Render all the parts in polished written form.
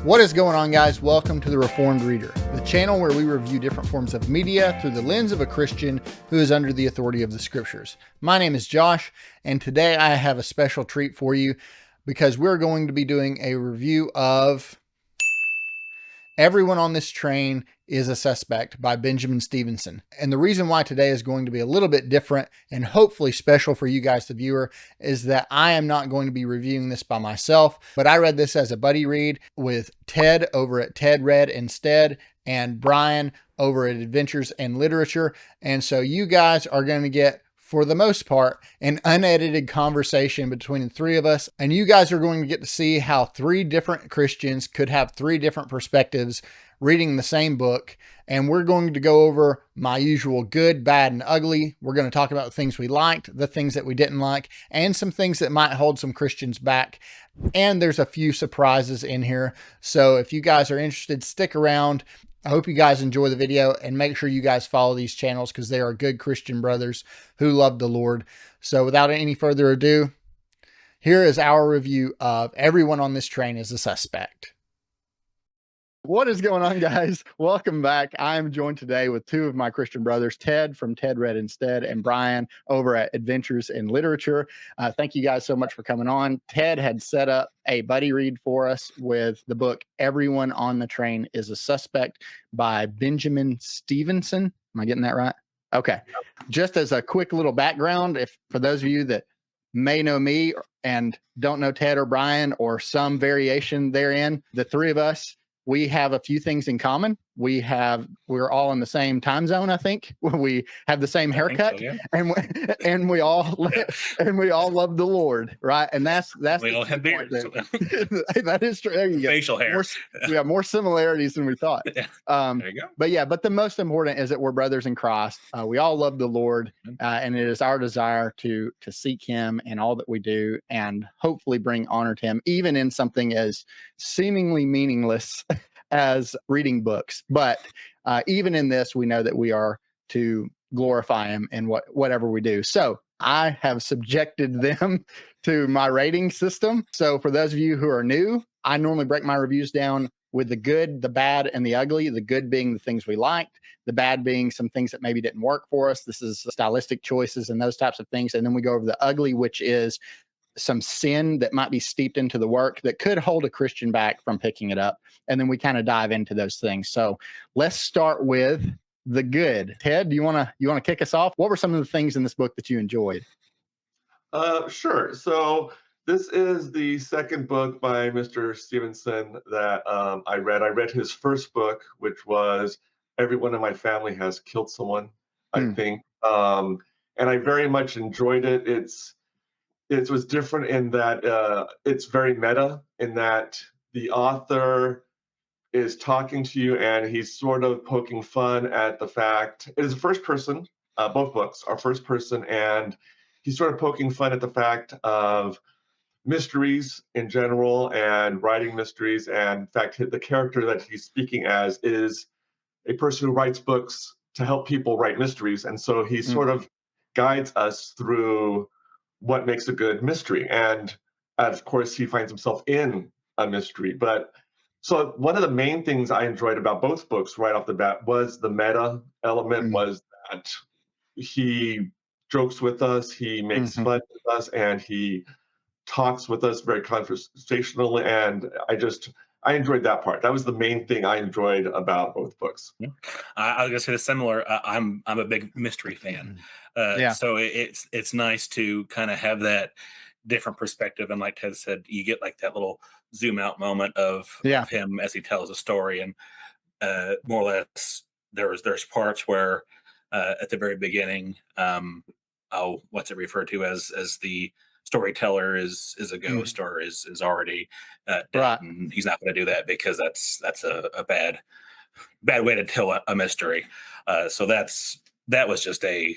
What is going on, guys? Welcome to the Reformed Reader, the channel where we review different forms of media through the lens of a Christian who is under the authority of the scriptures. My name is Josh, and today I have a special treat for you because we're going to be doing a review of Everyone on This Train is a Suspect by Benjamin Stevenson. And the reason why today is going to be a little bit different and hopefully special for you guys, the viewer, is that I am not going to be reviewing this by myself, but I read this as a buddy read with Ted over at Ted Read Instead and Brian over at Adventures in Literature. And so you guys are going to get, for the most part, an unedited conversation between the three of us. And you guys are going to get to see how three different Christians could have three different perspectives reading the same book. And we're going to go over my usual good, bad, and ugly. We're going to talk about the things we liked, the things that we didn't like, and some things that might hold some Christians back. And there's a few surprises in here. So if you guys are interested, stick around. I hope you guys enjoy the video, and make sure you guys follow these channels because they are good Christian brothers who love the Lord. So without any further ado, here is our review of Everyone on This Train is a Suspect. What is going on, guys? Welcome back. I'm joined today with two of my Christian brothers, Ted from Ted Read Instead and Brian over at Adventures in Literature. Thank you guys so much for coming on. Ted had set up a buddy read for us with the book Everyone on the Train is a Suspect by Benjamin Stevenson. Am I getting that right? Okay. Just as a quick little background, if for those of you that may know me and don't know Ted or Brian or some variation therein, the three of us, we have a few things in common. We're all in the same time zone. I think we have the same haircut, so, yeah. and we all love the Lord, right? And that's we all have beards. That is true. There you go. Facial hair. We have more similarities than we thought. There you go. But the most important is that we're brothers in Christ. We all love the Lord, and it is our desire to seek Him in all that we do, and hopefully bring honor to Him, even in something as seemingly meaningless as reading books. But even in this, we know that we are to glorify Him in whatever we do. So I have subjected them to my rating system. So for those of you who are new, I normally break my reviews down with the good, the bad, and the ugly. The good being the things we liked, the bad being some things that maybe didn't work for us. This is stylistic choices and those types of things. And then we go over the ugly, which is some sin that might be steeped into the work that could hold a Christian back from picking it up. And then we kind of dive into those things. So let's start with the good. Ted, do you want to kick us off? What were some of the things in this book that you enjoyed? Sure. So this is the second book by Mr. Stevenson that I read. I read his first book, which was Everyone in My Family Has Killed Someone, I think. And I very much enjoyed it. It was different in that it's very meta, in that the author is talking to you and he's sort of poking fun at the fact, it is a first person, both books are first person, and he's sort of poking fun at the fact of mysteries in general and writing mysteries. And in fact, the character that he's speaking as is a person who writes books to help people write mysteries. And so he sort of guides us through what makes a good mystery. And of course, he finds himself in a mystery. But so one of the main things I enjoyed about both books right off the bat was the meta element, was that he jokes with us, he makes fun with us, and he talks with us very conversationally. And I enjoyed that part. That was the main thing I enjoyed about both books. I was gonna say the similar. I'm a big mystery fan, so it's nice to kind of have that different perspective. And like Ted said, you get like that little zoom out moment of him as he tells a story, and more or less there's parts where at the very beginning, what's it referred to as the storyteller is a ghost or is already dead, and he's not going to do that because that's a bad way to tell a mystery. So that was just a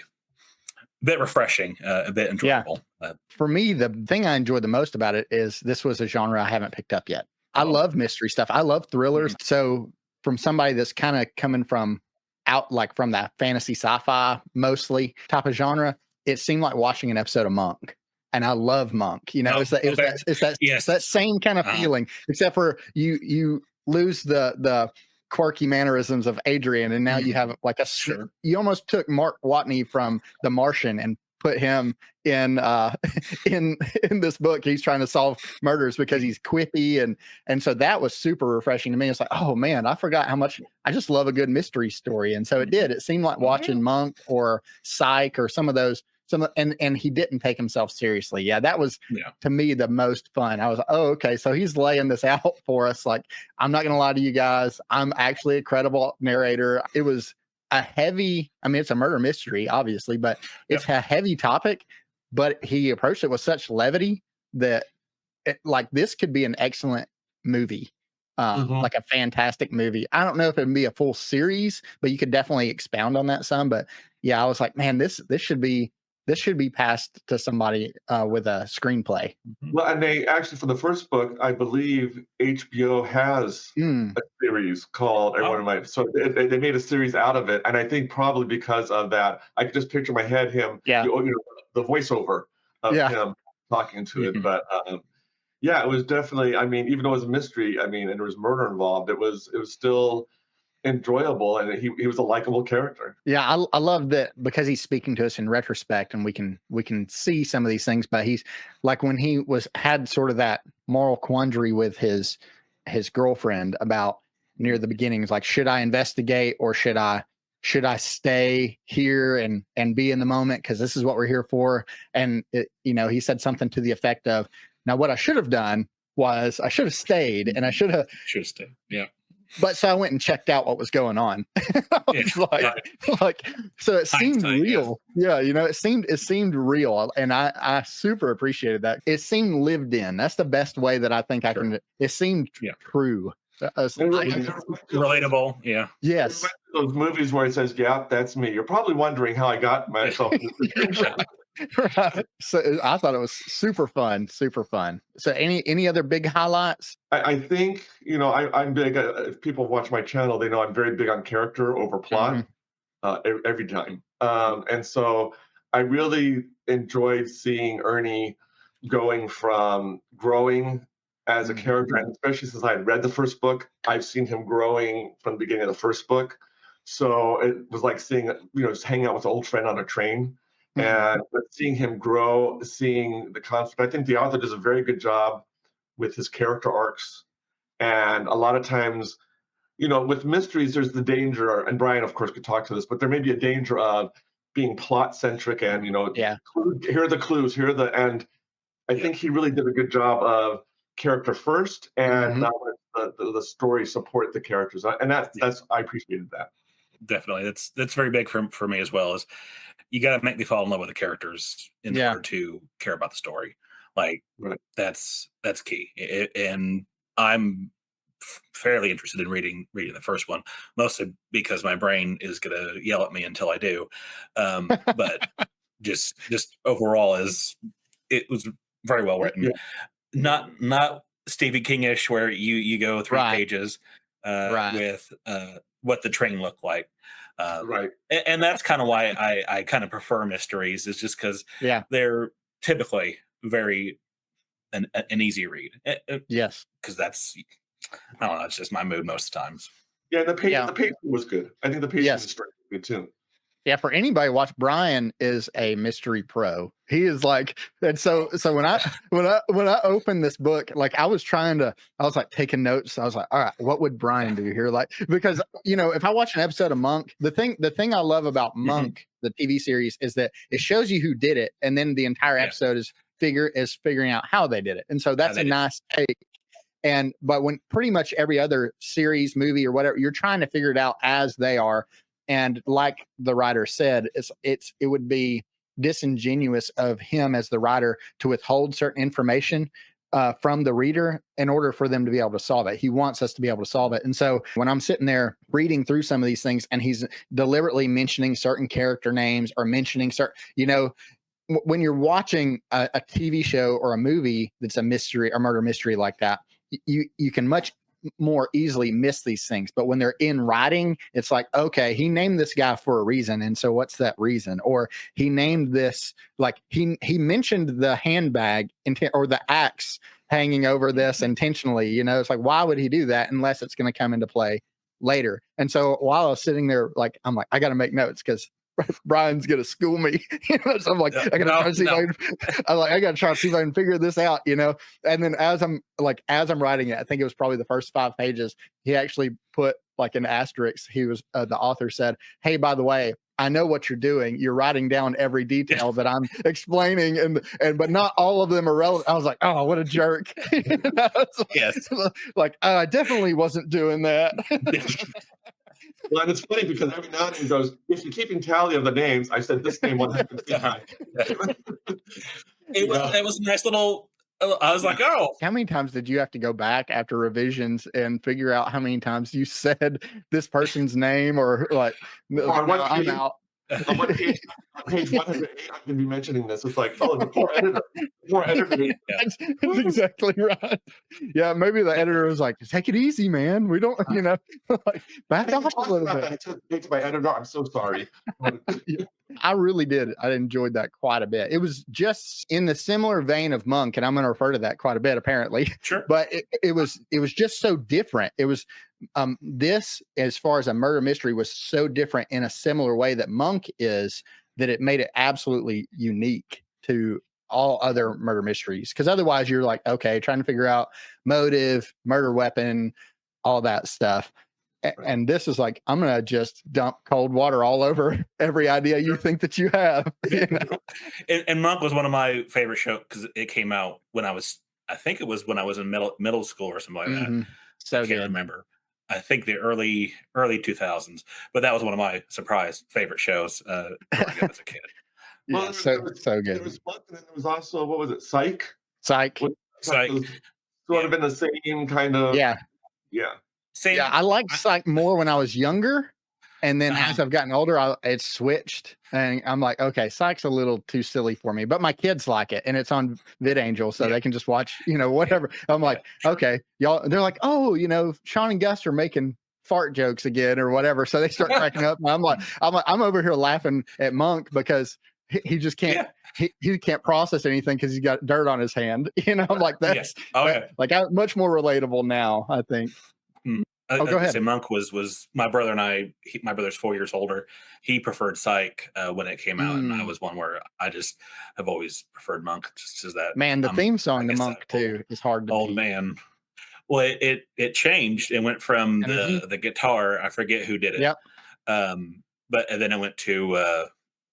bit refreshing, a bit enjoyable. For me, the thing I enjoyed the most about it is this was a genre I haven't picked up yet. I love mystery stuff. I love thrillers. So from somebody that's kind of coming from from that fantasy sci-fi mostly type of genre, it seemed like watching an episode of Monk. and I love Monk. You know, it's that same kind of feeling, except for you lose the quirky mannerisms of Adrian, and now you have like you almost took Mark Watney from The Martian and put him in in this book. He's trying to solve murders because he's quippy, and so that was super refreshing to me. It's like, oh man, I forgot how much I just love a good mystery story. And so it seemed like watching Monk or Psych or some of those, and he didn't take himself seriously. Yeah, that was to me the most fun. I was like, oh, okay, so he's laying this out for us. Like, I'm not gonna lie to you guys, I'm actually a credible narrator. It was a heavy, I mean, it's a murder mystery, obviously, but it's a heavy topic. But he approached it with such levity that like this could be an excellent movie. Like a fantastic movie. I don't know if it'd be a full series, but you could definitely expound on that some. But yeah, I was like, man, this should be passed to somebody with a screenplay. Well, and they actually, for the first book, I believe HBO has a series called Everyone Might. So they made a series out of it, and I think probably because of that, I could just picture in my head him, the voiceover of him talking to it. But yeah, it was definitely. I mean, even though it was a mystery, I mean, and there was murder involved, it was still enjoyable, and he was a likable character. Yeah, I love that because he's speaking to us in retrospect, and we can see some of these things. But he's like when he had sort of that moral quandary with his girlfriend about near the beginnings, like, should I investigate or should I stay here and be in the moment because this is what we're here for? And he said something to the effect of, now what I should have done was I should have stayed, and I should have stayed. Yeah. But so I went and checked out what was going on. So it seemed real. Yeah, it seemed real, and I super appreciated that. It seemed lived in. That's the best way that I think I can. It seemed true. Relatable. Yeah. Yes. Those movies where it says, "Yeah, that's me." You're probably wondering how I got myself in this situation. Right. So I thought it was super fun. So any other big highlights? I think I'm big. If people watch my channel, they know I'm very big on character over plot every time. And so I really enjoyed seeing Ernie going from growing as a character, and especially since I had read the first book, I've seen him growing from the beginning of the first book. So it was like seeing, just hanging out with an old friend on a train. And seeing him grow, seeing the conflict, I think the author does a very good job with his character arcs. And a lot of times, with mysteries, there's the danger, and Brian, of course, could talk to this, but there may be a danger of being plot centric and, here are the clues, here are the end. I think he really did a good job of character first and not let the story support the characters. And that's I appreciated that. Definitely. That's very big for me as well. Is you got to make me fall in love with the characters in order to care about the story. Like that's key. And I'm fairly interested in reading the first one, mostly because my brain is going to yell at me until I do. But just overall, it was very well written. Not Stephen King-ish where you go 3 pages with what the train looked like. And that's kind of why I kind of prefer mysteries, is just because they're typically very an easy read. Yes, because that's, I don't know, it's just my mood most of the times. Yeah, the pacing was good. I think the pacing was good too. Yeah, for anybody watch, Brian is a mystery pro. He is like, and so when I opened this book, like I was like taking notes. I was like, all right, what would Brian do here? Like, because if I watch an episode of Monk, the thing I love about Monk, the TV series, is that it shows you who did it, and then the entire episode is figuring out how they did it. And so that's a nice take. But when pretty much every other series, movie, or whatever, you're trying to figure it out as they are. And like the writer said, it would be disingenuous of him as the writer to withhold certain information from the reader in order for them to be able to solve it. He wants us to be able to solve it. And so when I'm sitting there reading through some of these things, and he's deliberately mentioning certain character names or mentioning certain, when you're watching a TV show or a movie that's a mystery or murder mystery like that, you can much more easily miss these things. But when they're in writing, it's like, okay, he named this guy for a reason. And so what's that reason? Or he named this, like he mentioned the handbag or the axe hanging over this intentionally. You know, it's like, why would he do that unless it's going to come into play later? And so while I was sitting there, like, I'm like, I got to make notes because Brian's gonna school me. So I'm like, I gotta try to see I gotta try to see if I can figure this out, you know. And then as I'm writing it, I think it was probably the first 5 pages, he actually put like an asterisk. He was the author said, "Hey, by the way, I know what you're doing. You're writing down every detail that I'm explaining, and but not all of them are relevant." I was like, "Oh, what a jerk!" Yes, like I definitely wasn't doing that. Well, and it's funny because every now and then he goes, "If you're keeping tally of the names, I said this name 100 times." It was a nice little. I was like, oh. How many times did you have to go back after revisions and figure out how many times you said this person's name or like, I'm out? On page 108, I'm going to be mentioning this. It's like, oh, the poor editor. That's exactly right. Yeah, maybe the editor was like, take it easy, man. We don't, you know, like, back off a little bit. I took it to my editor. I'm so sorry. I really did. I enjoyed that quite a bit. It was just in the similar vein of Monk, and I'm going to refer to that quite a bit, apparently. Sure. But it was just so different. It was this, as far as a murder mystery, was so different in a similar way that Monk is, that it made it absolutely unique to all other murder mysteries. Because otherwise, you're like, okay, trying to figure out motive, murder weapon, all that stuff. And this is like, I'm going to just dump cold water all over every idea you think that you have. You know? And Monk was one of my favorite shows because it came out when I think it was when I was in middle school or something like that. So I can't remember. I think the early 2000s, but that was one of my surprise favorite shows growing up as a kid. Well, so good. There was Monk, and then there was also, what was it, Psych? Psych. Sort of in the same kind of. Yeah. Same. Yeah, I liked Psych more when I was younger. And then as I've gotten older, it's switched. And I'm like, okay, Psych's a little too silly for me. But my kids like it. And it's on VidAngel, so they can just watch, you know, whatever. I'm like, okay, y'all. They're like, oh, you know, Sean and Gus are making fart jokes again or whatever. So they start cracking up. And I'm over here laughing at Monk because he just can't. He can't process anything because he's got dirt on his hand. You know, I'm like, that's like much more relatable now, I think. Go ahead. Monk was my brother and I. My brother's 4 years older. He preferred Psych when it came out, and I was one where I just have always preferred Monk. Just as that, man, the theme song to Monk too is hard to old beat. Man. Well, it changed. It went from the guitar. I forget who did it. Yep. But then it went to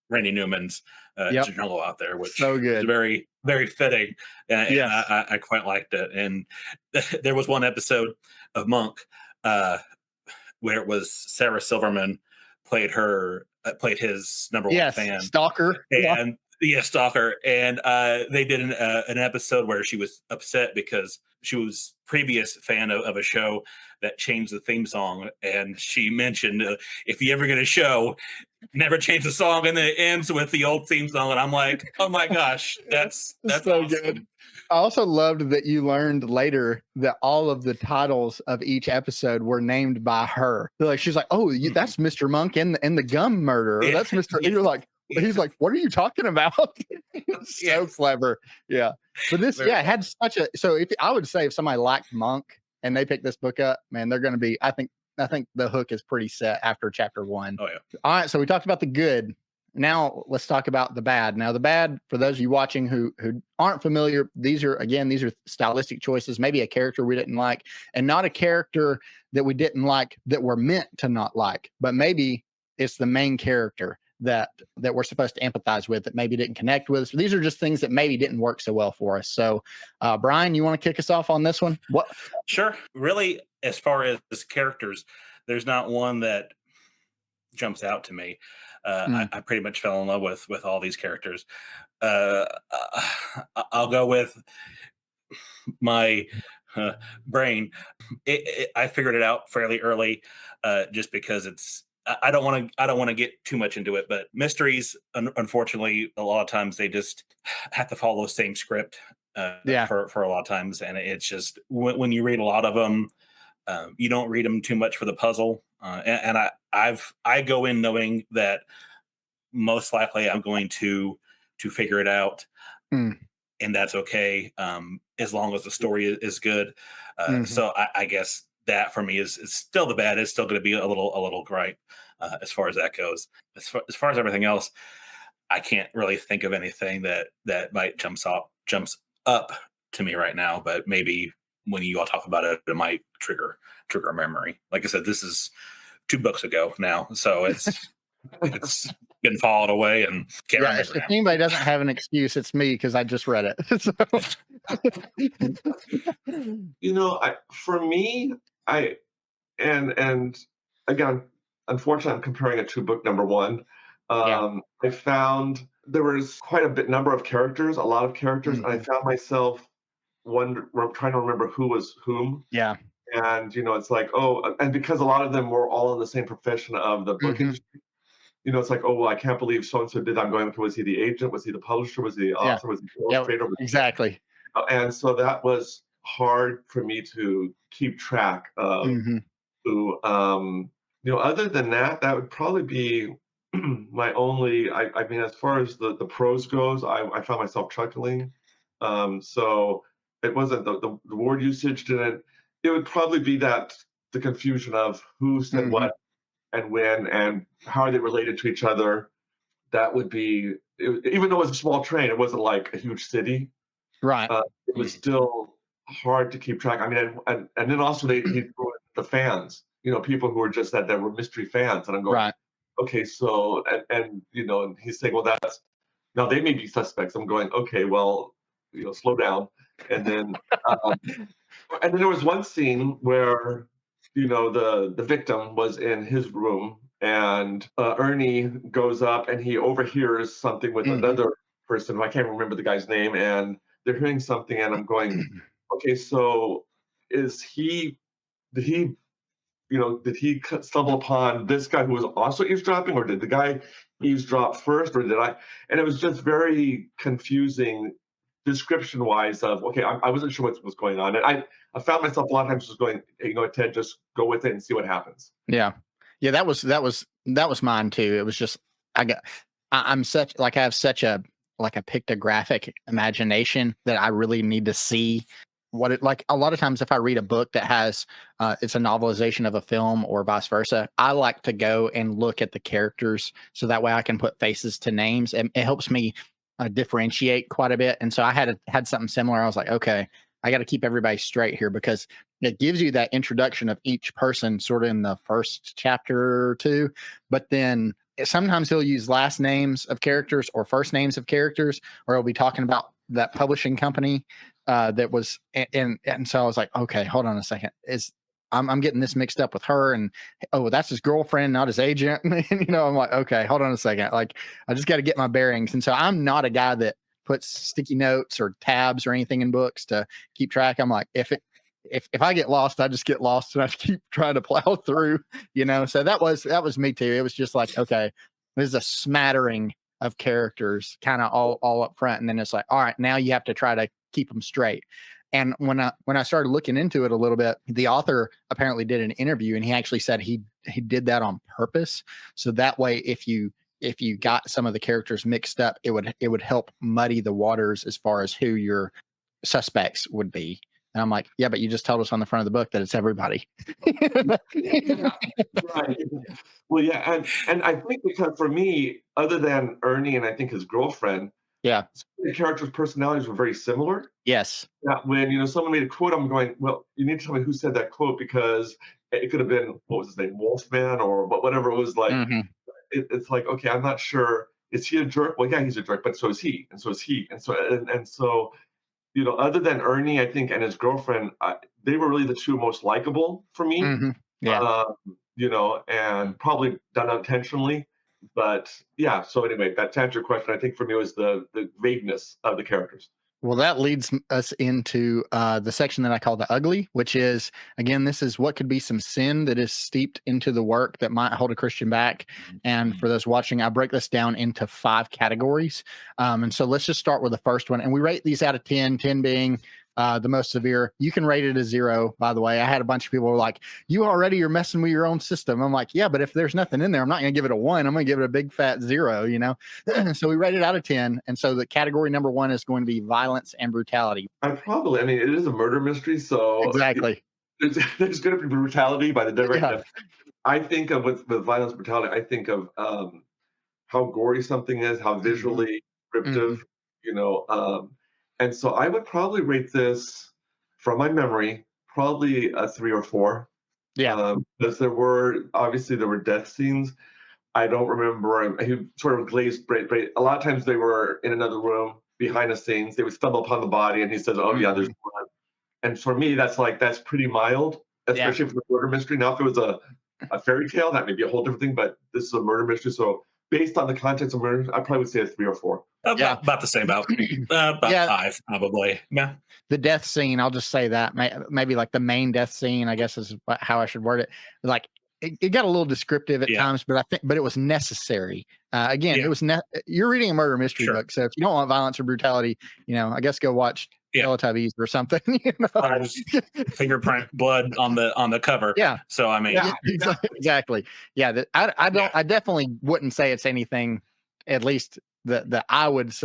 Randy Newman's Jungle Out There, which so good. is very, very fitting. And I quite liked it. And there was one episode of Monk where it was Sarah Silverman played his number one fan, Stalker, and Stalker, and they did an episode where she was upset because she was previous fan of a show that changed the theme song, and she mentioned if you ever get a show, never change the song, and then it ends with the old theme song, and I'm like, oh my gosh, that's so awesome. Good. I also loved that you learned later that all of the titles of each episode were named by her. Like she's like, "Oh, that's Mr. Monk and the gum murder." Or, that's Mr. And you're like, he's like, "What are you talking about?" So clever, yeah. But this, it had such a. So I would say if somebody liked Monk and they pick this book up, man, they're going to be. I think the hook is pretty set after chapter 1. Oh yeah. All right, so we talked about the good. Now let's talk about the bad. Now the bad, for those of you watching who aren't familiar, these are stylistic choices, maybe a character we didn't like, and not a character that we didn't like that we're meant to not like, but maybe it's the main character that we're supposed to empathize with that maybe didn't connect with us. So these are just things that maybe didn't work so well for us. So Brian, you want to kick us off on this one? What? Sure. Really, as far as characters, there's not one that jumps out to me. I pretty much fell in love with all these characters. I'll go with my brain. I figured it out fairly early, just because I don't want to get too much into it. But mysteries, unfortunately, a lot of times they just have to follow the same script. For a lot of times, and it's just when you read a lot of them, You don't read them too much for the puzzle, and I go in knowing that most likely I'm going to figure it out, and that's okay, as long as the story is good. So I guess that for me is still the bad. It's still going to be a little gripe as far as that goes. As far as everything else, I can't really think of anything that might jumps up to me right now. But maybe when you all talk about it, it might trigger a memory. Like I said, this is 2 books ago now, so it's getting followed away and can't remember. If anybody doesn't have an excuse, it's me because I just read it. So. For me, and again, unfortunately, I'm comparing it to book number 1. I found there was quite a number of characters, a lot of characters, and I found myself trying to remember who was whom. Yeah. And it's like, and because a lot of them were all in the same profession of the book industry, it's like, well, I can't believe so and so did that. I'm going, okay, was he the agent? Was he the publisher? Was he the author? Was he the illustrator? Exactly. And so that was hard for me to keep track of who. Other than that, that would probably be my only. I mean, as far as the prose goes, I found myself chuckling. So it wasn't the word usage didn't. It would probably be that the confusion of who said what and when and how are they related to each other. That would be, even though it was a small train, it wasn't like a huge city. Right. It was still hard to keep track. I mean, and then also he threw in the fans, people who were just that were mystery fans. And I'm going, right. Okay, so, and he's saying, well, now they may be suspects. I'm going, okay, well, slow down. And then, and then there was one scene where, the victim was in his room and Ernie goes up and he overhears something with another person who I can't remember the guy's name, and they're hearing something, and I'm going, okay, so did he stumble upon this guy who was also eavesdropping, or did the guy eavesdrop first, or did I? And it was just very confusing description-wise of, okay, I wasn't sure what was going on. And I found myself a lot of times just going, hey, Ted, just go with it and see what happens. Yeah. Yeah, that was mine too. It was just, I have such a pictographic imagination that I really need to see what it like. A lot of times if I read a book that has it's a novelization of a film or vice versa, I like to go and look at the characters so that way I can put faces to names, and it helps me differentiate quite a bit. And so I had something similar. I was like, okay, I got to keep everybody straight here, because it gives you that introduction of each person sort of in the first chapter or 2, but then sometimes he'll use last names of characters or first names of characters, or he'll be talking about that publishing company that was, and so I was like, okay, hold on a second. I'm getting this mixed up with her, and that's his girlfriend, not his agent. I'm like, okay, hold on a second. Like, I just got to get my bearings. And so I'm not a guy that puts sticky notes or tabs or anything in books to keep track. I'm like, if I get lost, I just get lost and I keep trying to plow through, So that was me too. It was just like, okay, there's a smattering of characters kind of all up front. And then it's like, all right, now you have to try to keep them straight. And when I started looking into it a little bit, the author apparently did an interview, and he actually said he did that on purpose. So that way, if you got some of the characters mixed up, it would help muddy the waters as far as who your suspects would be. And I'm like, yeah, but you just told us on the front of the book that it's everybody. Right. Well, yeah, and I think because for me, other than Ernie and I think his girlfriend, yeah, the characters' personalities were very similar. Yes. Yeah, when someone made a quote, I'm going, well, you need to tell me who said that quote, because it could have been, what was his name, Wolfman, or whatever it was like. It's like, okay, I'm not sure. Is he a jerk? Well, yeah, he's a jerk, but so is he, and so is he, and so other than Ernie, I think, and his girlfriend, they were really the two most likable for me. Yeah. And probably done unintentionally. But yeah, so anyway, that to answer your question, I think for me was the vagueness of the characters. Well, that leads us into the section that I call the ugly, which is, again, this is what could be some sin that is steeped into the work that might hold a Christian back. And for those watching, I break this down into 5 categories. And so let's just start with the first one. And we rate these out of 10, 10 being the most severe. You can rate it a 0, by the way. I had a bunch of people who were like, you already are messing with your own system. I'm like, yeah, but if there's nothing in there, I'm not going to give it a 1. I'm going to give it a big fat 0, you know? So we rate it out of 10. And so the category number 1 is going to be violence and brutality. I mean, it is a murder mystery, so exactly. There's going to be brutality by the director. Yeah. I think of with violence, brutality, I think of how gory something is, how visually descriptive, you know. And so I would probably rate this, from my memory, probably a 3 or 4. Yeah. Because there were death scenes. I don't remember. He sort of glazed. A lot of times they were in another room behind the scenes. They would stumble upon the body, and he says, "Oh yeah, there's blood." And for me, that's pretty mild, especially for the murder mystery. Now, if it was a fairy tale, that may be a whole different thing. But this is a murder mystery, so based on the context of murder, I probably would say a 3 or 4. About the same. About 5, probably. Yeah. The death scene, I'll just say that maybe like the main death scene, I guess is how I should word it. Like it got a little descriptive at times, but it was necessary. Again, it was you're reading a murder mystery book, so if you don't want violence or brutality, you know, I guess go watch Teletubbies or something. You know? Fingerprint blood on the cover. Yeah. So I mean, exactly. Yeah. I definitely wouldn't say it's anything, at least that I would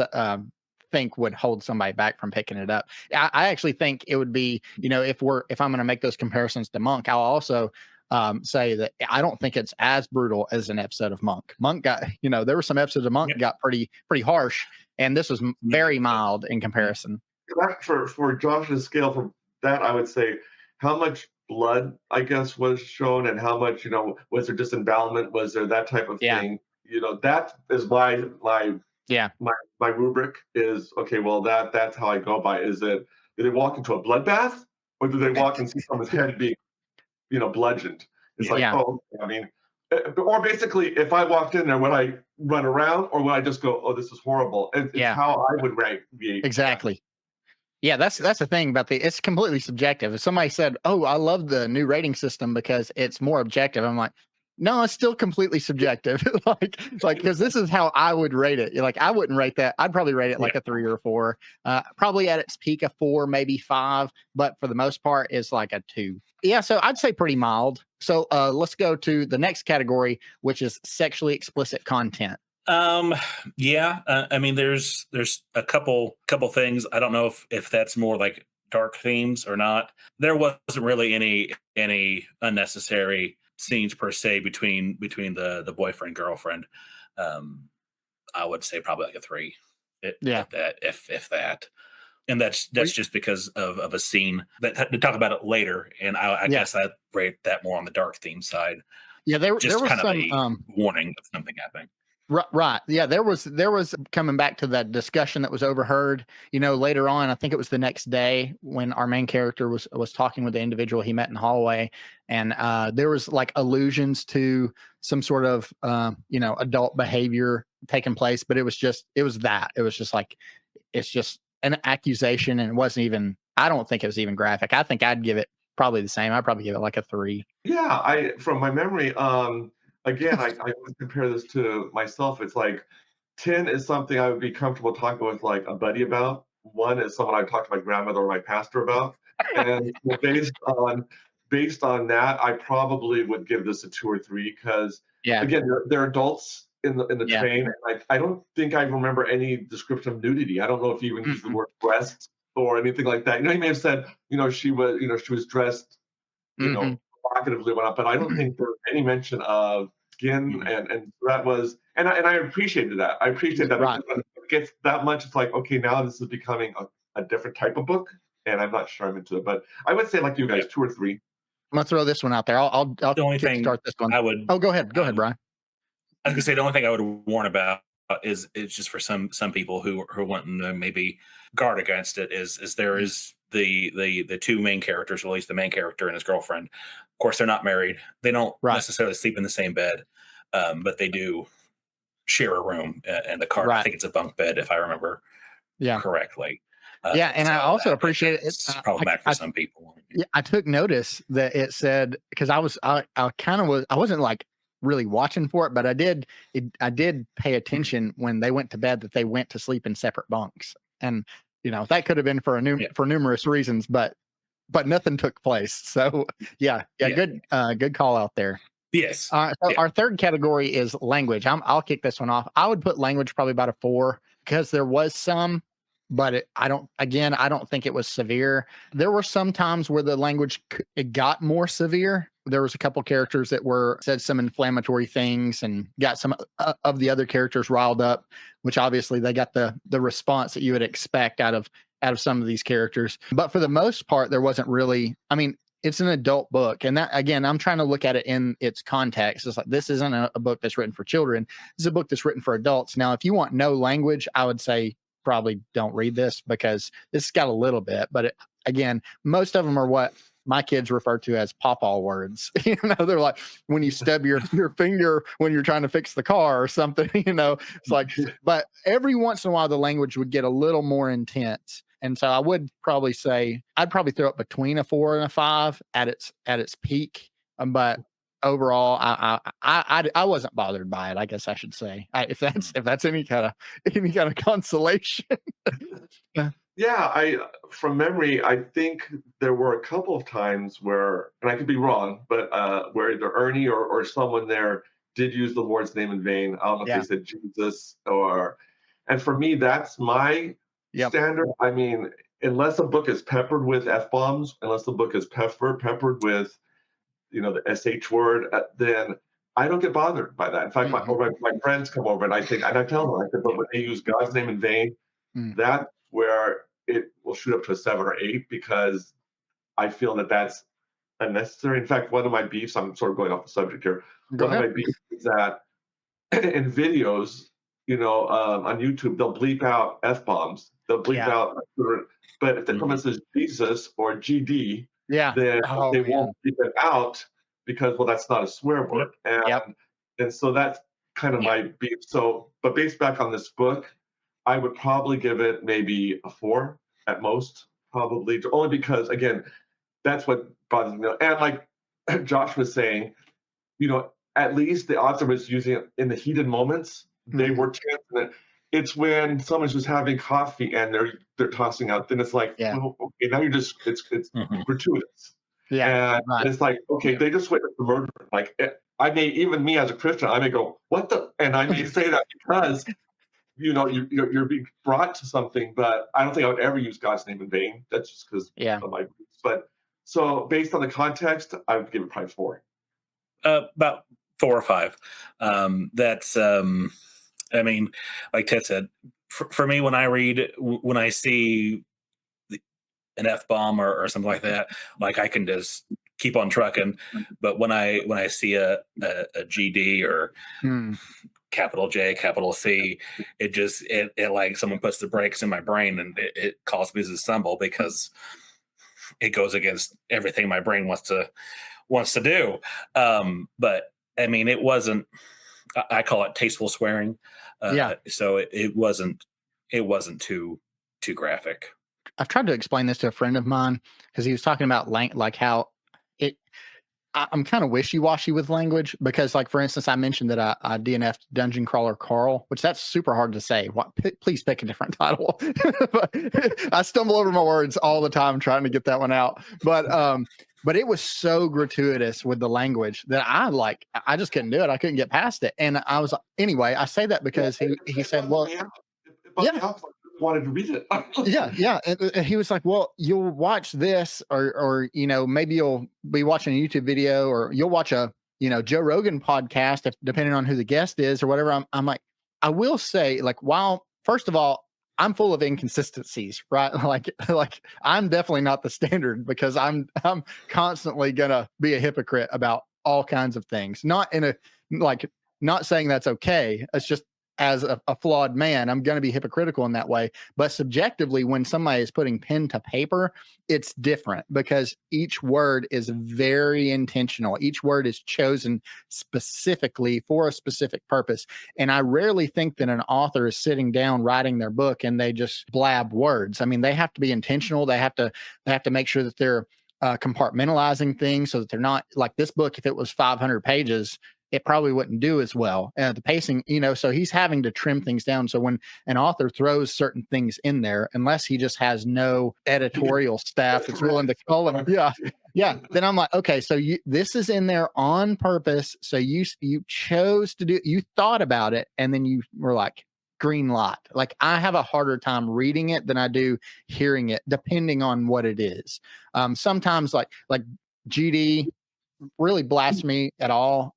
think would hold somebody back from picking it up. I actually think it would be, you know, if I'm going to make those comparisons to Monk, I'll also say that I don't think it's as brutal as an episode of Monk. Monk got, you know, there were some episodes of Monk that got pretty harsh, and this was very mild in comparison. For Josh's scale, from that, I would say how much blood, I guess, was shown, and how much, you know, was there disembowelment, was there that type of thing? You know, that is my rubric is, okay, well, that's how I go by. Is it, do they walk into a bloodbath, or do they walk and see someone's head being, you know, bludgeoned? It's I mean, or basically, if I walked in there, would I run around, or would I just go, oh, this is horrible? It's how I would react. Exactly. Yeah, that's the thing about it's completely subjective. If somebody said, "Oh, I love the new rating system because it's more objective," I'm like, no, it's still completely subjective. like because this is how I would rate it. Like I wouldn't rate that. I'd probably rate it like a 3 or 4. Probably at its peak a 4, maybe 5, but for the most part, it's like a 2. Yeah, so I'd say pretty mild. So let's go to the next category, which is sexually explicit content. I mean, there's a couple things. I don't know if that's more like dark themes or not. There wasn't really any unnecessary scenes per se between the boyfriend girlfriend. I would say probably like a 3. If that. And that's just because of a scene that to talk about it later. And I guess I'd rate that more on the dark theme side. Yeah, there was kind some of a warning of something happening. Right. Yeah, there was coming back to that discussion that was overheard, you know, later on. I think it was the next day when our main character was talking with the individual he met in the hallway, and there was like allusions to some sort of you know, adult behavior taking place, but it was just like it's just an accusation, and it wasn't even, I don't think it was even graphic. I think I'd give it probably the same. I'd probably give it like a 3. Yeah, from my memory, again, I would compare this to myself. It's like 10 is something I would be comfortable talking with like a buddy about. 1 is someone I talked to my grandmother or my pastor about. And based on that, I probably would give this a 2 or 3 because again, they're adults in the train. I don't think I remember any description of nudity. I don't know if you even used the word breasts or anything like that. You know, he may have said, you know, she was dressed, you know, provocatively whatnot, but I don't think there was any mention of skin, and that was, and I appreciated that. I appreciate that because when it gets that much, it's like, okay, now this is becoming a different type of book, and I'm not sure I'm into it. But I would say, like you guys, 2 or 3. I'm gonna throw this one out there. I'll the only thing start this one. I would. Oh, go ahead, Brian. I was gonna say the only thing I would warn about is just for some people who want to maybe guard against it is there is the 2 main characters, or at least the main character and his girlfriend. Of course, they're not married. They don't necessarily sleep in the same bed, but they do share a room and the car. I think it's a bunk bed, if I remember correctly. And I also appreciate it. It's problematic for some people. Yeah, I took notice that it said, because I wasn't like really watching for it, but I did pay attention when they went to bed that they went to sleep in separate bunks. And that could have been for for numerous reasons, but nothing took place. So yeah. Good call out there. Yes. So our third category is language. I'll kick this one off. I would put language probably about a 4 because there was some, but I don't think it was severe. There were some times where the language it got more severe. There was a couple characters that said some inflammatory things and got some of the other characters riled up, which obviously they got the response that you would expect out of some of these characters. But for the most part, there wasn't really. I mean, it's an adult book, and that, again, I'm trying to look at it in its context. It's like, this isn't a book that's written for children. This is a book that's written for adults. Now, if you want no language, I would say probably don't read this, because this has got a little bit, but again, most of them are what my kids refer to as pawpaw words. They're like when you stub your finger when you're trying to fix the car or something. It's like, but every once in a while the language would get a little more intense. And so I would probably say I'd probably throw it between a 4 and a 5 at its peak. But overall, I wasn't bothered by it, I guess I should say. If that's any kind of consolation. Yeah, from memory, I think there were a couple of times where, and I could be wrong, but where either Ernie or someone there did use the Lord's name in vain. I don't know if they said Jesus and for me, that's my standard. I mean, unless a book is peppered with F-bombs, unless the book is peppered with, the SH word, then I don't get bothered by that. In fact, my friends come over and I tell them, I said, but when they use God's name in vain, that's where it will shoot up to a 7 or 8, because I feel that that's unnecessary. In fact, one of my beefs, I'm sort of going off the subject here. One of my beefs is that in videos, on YouTube, they'll bleep out F-bombs. They'll bleep out, but if the comment says Jesus or GD, then they won't bleep it out because, well, that's not a swear word. And so that's kind of my beef. So, but based back on this book, I would probably give it maybe a 4 at most, probably, only because, again, that's what bothers me. And like Josh was saying, at least the author was using it in the heated moments. They were tense. It's when someone's just having coffee and they're tossing out, then it's like, well, okay, now it's gratuitous. And it's like, okay, they just witnessed the murder. Like, even me as a Christian, I may go, what the? And I may say that because you're being brought to something, but I don't think I would ever use God's name in vain. That's just because of my beliefs. But so based on the context, I would give it probably 4. About 4 or 5. That's I mean, like Ted said, for me, when I see an F-bomb or something like that, like I can just keep on trucking. But when I see a GD or capital J, capital C, it like someone puts the brakes in my brain, and it causes me to stumble because it goes against everything my brain wants to do. But I mean, it wasn't. I call it tasteful swearing. So it wasn't too graphic. I've tried to explain this to a friend of mine because he was talking about like how I'm kind of wishy-washy with language because, like, for instance, I mentioned that I DNF'd Dungeon Crawler Carl, which that's super hard to say. Please pick a different title. But I stumble over my words all the time trying to get that one out. But it was so gratuitous with the language that I just couldn't do it. I couldn't get past it. And anyway, I say that because he said, well, wanted to read it. yeah. And he was like, well, you'll watch this or maybe you'll be watching a YouTube video or you'll watch a, Joe Rogan podcast, depending on who the guest is or whatever. I'm like, I will say, like, while first of all, I'm full of inconsistencies, right? Like I'm definitely not the standard because I'm constantly gonna be a hypocrite about all kinds of things. Not saying that's okay. It's just as a flawed man, I'm going to be hypocritical in that way. But subjectively, when somebody is putting pen to paper, it's different because each word is very intentional. Each word is chosen specifically for a specific purpose. And I rarely think that an author is sitting down writing their book and they just blab words. I mean, they have to be intentional. They have to make sure that they're compartmentalizing things so that they're not like this book. If it was 500 pages, it probably wouldn't do as well. The pacing, so he's having to trim things down. So when an author throws certain things in there, unless he just has no editorial staff that's willing to call him, yeah, then I'm like, okay, so this is in there on purpose. So you chose to do, you thought about it, and then you were like, green light. Like, I have a harder time reading it than I do hearing it, depending on what it is. Sometimes like GD really blasphemy at all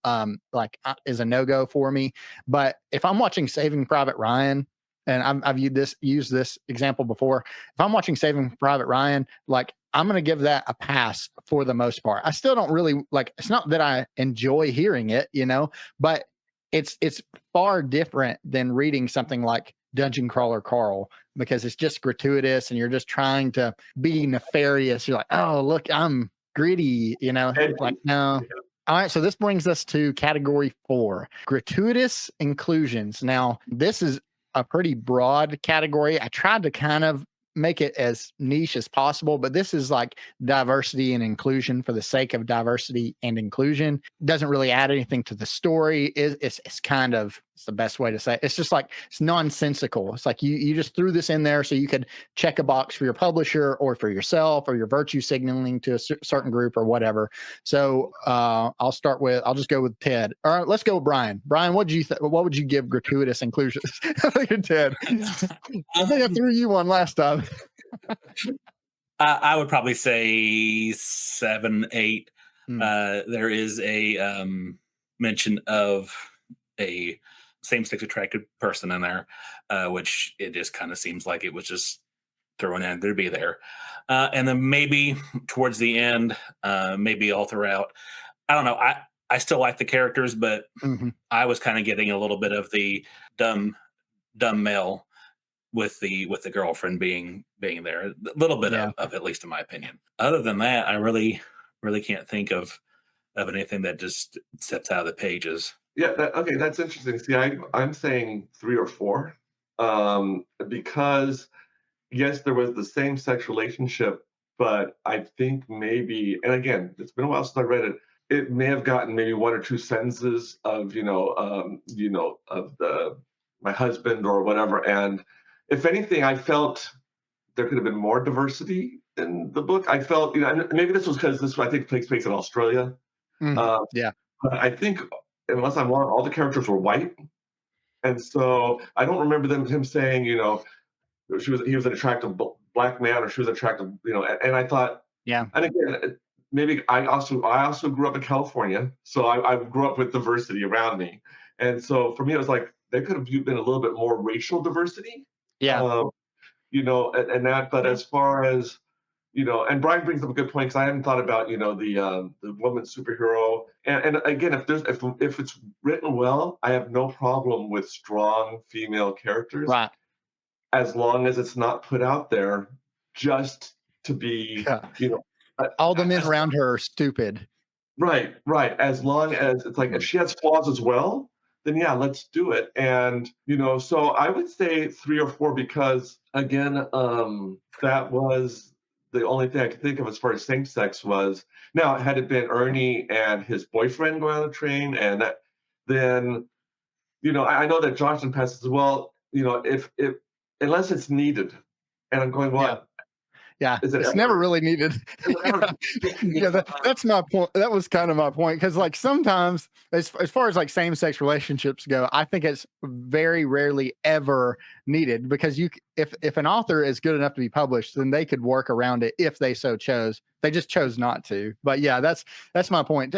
is a no-go for me. But if I'm watching Saving Private Ryan, and I've used this example before, if I'm watching Saving Private Ryan, like, I'm going to give that a pass for the most part. I still don't really like, it's not that I enjoy hearing it, but it's far different than reading something like Dungeon Crawler Carl, because it's just gratuitous and you're just trying to be nefarious. You're like, oh, look, I'm gritty, like, no. All right, so this brings us to category 4, gratuitous inclusions. Now, this is a pretty broad category. I tried to kind of make it as niche as possible, but this is like diversity and inclusion for the sake of diversity and inclusion. Doesn't really add anything to the story. It's kind of, it's the best way to say it. It's just like, it's nonsensical. It's like you just threw this in there so you could check a box for your publisher or for yourself, or your virtue signaling to a certain group or whatever. So I'll just go with Ted. All right, let's go with Brian. Brian, what would you give gratuitous inclusions? Look at Ted. I think I threw you one last time. I would probably say 7, 8. There is a mention of a same-sex attracted person in there, which it just kind of seems like it was just thrown in there to be there. And then maybe towards the end, maybe all throughout, I don't know. I still like the characters, but I was kind of getting a little bit of the dumb male with the girlfriend being there, a little bit of at least in my opinion. Other than that, I really can't think of anything that just steps out of the pages. Yeah, okay, that's interesting. See, I'm saying 3 or 4, because yes, there was the same-sex relationship, but I think maybe, and again, it's been a while since I read it. It may have gotten maybe 1 or 2 sentences of my husband or whatever, and if anything, I felt there could have been more diversity in the book. I felt, maybe this was because this, I think, takes place in Australia. Yeah. But I think, unless I'm wrong, all the characters were white. And so I don't remember him saying, he was an attractive black man, or she was attractive, and I thought, yeah. And again, maybe I also grew up in California, so I grew up with diversity around me. And so for me, it was like, there could have been a little bit more racial diversity. Yeah. And that, but as far as, and Brian brings up a good point, because I hadn't thought about, the woman superhero. And again, if it's written well, I have no problem with strong female characters, right, as long as it's not put out there just to be, all the men around her are stupid. Right. As long as it's like, if she has flaws as well, then yeah, let's do it. And, so I would say 3 or 4, because again, that was the only thing I could think of as far as same sex was. Now, had it been Ernie and his boyfriend going on the train, and that, then, I know that Johnson passes as well, if unless it's needed. And I'm going, well, yeah, it's never really needed. That's my point. That was kind of my point, because like sometimes, as far as like same-sex relationships go, I think it's very rarely ever needed, because if an author is good enough to be published, then they could work around it if they so chose. They just chose not to. But yeah, that's my point.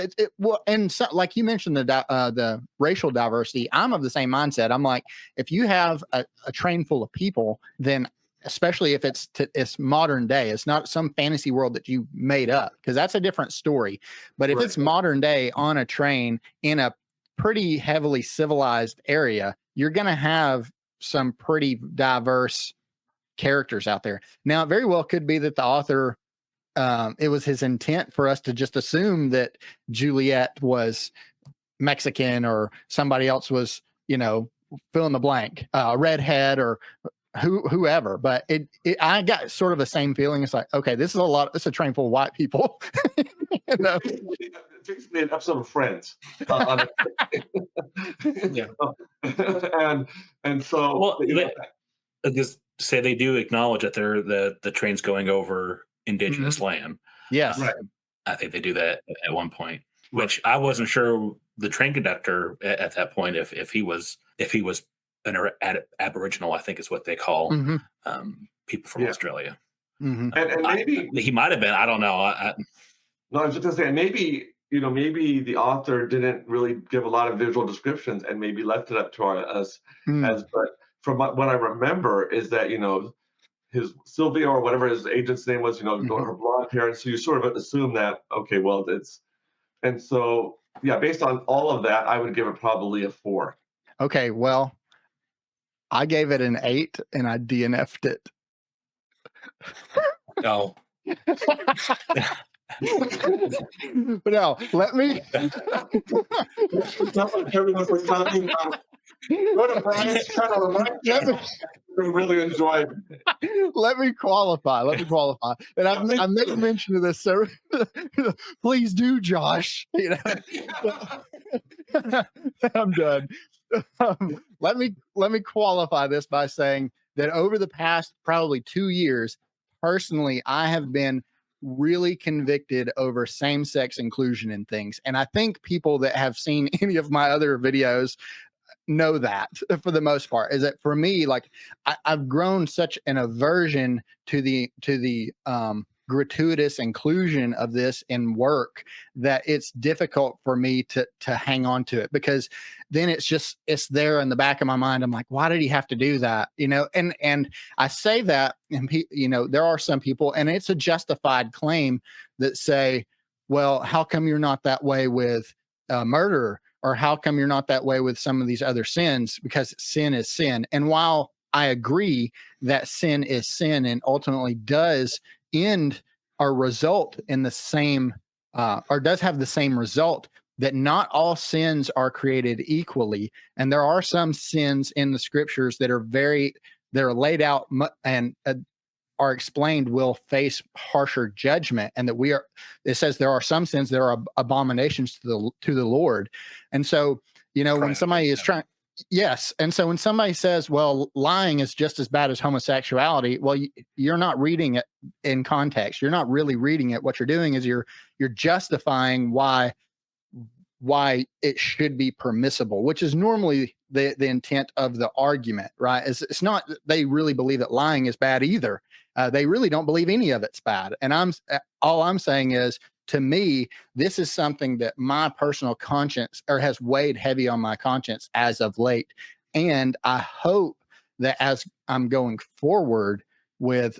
And so, like you mentioned, the racial diversity, I'm of the same mindset. I'm like, if you have a train full of people, then, especially if it's modern day, it's not some fantasy world that you made up, because that's a different story. But if it's modern day on a train in a pretty heavily civilized area, you're going to have some pretty diverse characters out there. Now, it very well could be that the author, it was his intent for us to just assume that Juliet was Mexican, or somebody else was, fill in the blank, redhead, or whoever. But I got sort of the same feeling. It's like, okay, this is a train full of white people. basically an episode of Friends. On Yeah. and so Well, just say they do acknowledge that the train's going over indigenous land. Yes. Right. I think they do that at one point, which I wasn't sure the train conductor at that point if he was an Aboriginal, I think is what they call people from Australia. And maybe he might have been. I don't know. No, I was just gonna say maybe the author didn't really give a lot of visual descriptions and maybe left it up to us as. But from what I remember is that his Sylvia or whatever his agent's name was, her blonde hair, and so you sort of assume that and so based on all of that, I would give it probably a 4. Okay, well, I gave it an 8 and I DNF'd it. No. But no, let me. Everyone's talking about what a Brian's channel. We really enjoyed. Let me qualify. And I've made mention of this, sir. Please do, Josh. I'm done. Let me qualify this by saying that over the past probably 2 years, personally, I have been really convicted over same-sex inclusion in things. And I think people that have seen any of my other videos know that for the most part, is that for me, like I've grown such an aversion to the gratuitous inclusion of this in work that it's difficult for me to hang on to it, because then it's there in the back of my mind. I'm like, why did he have to do that? And I say that, and there are some people, and it's a justified claim, that say, well, how come you're not that way with murder? Or how come you're not that way with some of these other sins? Because sin is sin. And while I agree that sin is sin and ultimately does end or result in the same, or does have the same result, that not all sins are created equally. And there are some sins in the scriptures that are they're laid out and are explained will face harsher judgment, and that it says there are some sins that are abominations to the Lord. And so, when somebody is trying, yes. And so when somebody says, well, lying is just as bad as homosexuality, well, you're not reading it in context. You're not really reading it. What you're doing is you're justifying why it should be permissible, which is normally the intent of the argument, right? It's not that they really believe that lying is bad either. They really don't believe any of it's bad. And all I'm saying is, to me, this is something that my personal conscience, or has weighed heavy on my conscience as of late. And I hope that as I'm going forward with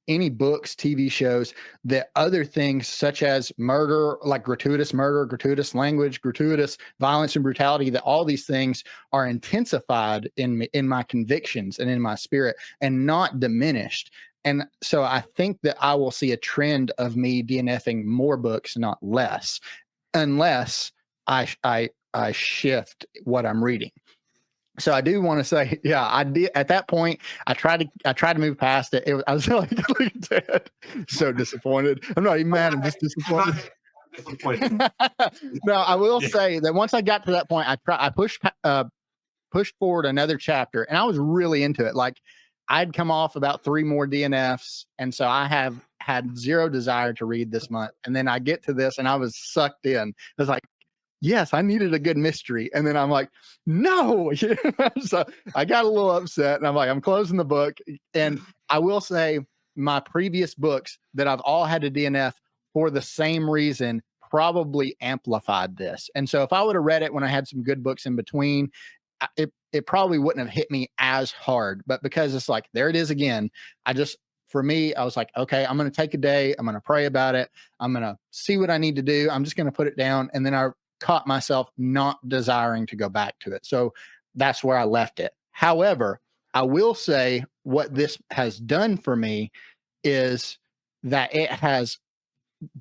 any books, TV shows, that other things such as murder, like gratuitous murder, gratuitous language, gratuitous violence and brutality, that all these things are intensified in my convictions and in my spirit, and not diminished. And so I think that I will see a trend of me DNFing more books, not less, unless I shift what I'm reading. So I do want to say, I did at that point. I tried to move past it. I was like dead. So disappointed. I'm not even mad. I'm just disappointed. No, I will say that once I got to that point, I pushed forward another chapter, and I was really into it. Like, I'd come off about 3 more DNFs, and so I have had zero desire to read this month. And then I get to this, and I was sucked in. I was like, yes, I needed a good mystery. And then I'm like, no. So I got a little upset, and I'm like, I'm closing the book. And I will say, my previous books that I've all had to DNF for the same reason probably amplified this. And so if I would have read it when I had some good books in between, it probably wouldn't have hit me as hard. But because it's like, there it is again, for me, I was like, okay, I'm going to take a day. I'm going to pray about it. I'm going to see what I need to do. I'm just going to put it down. And then I caught myself not desiring to go back to it. So that's where I left it. However, I will say what this has done for me is that it has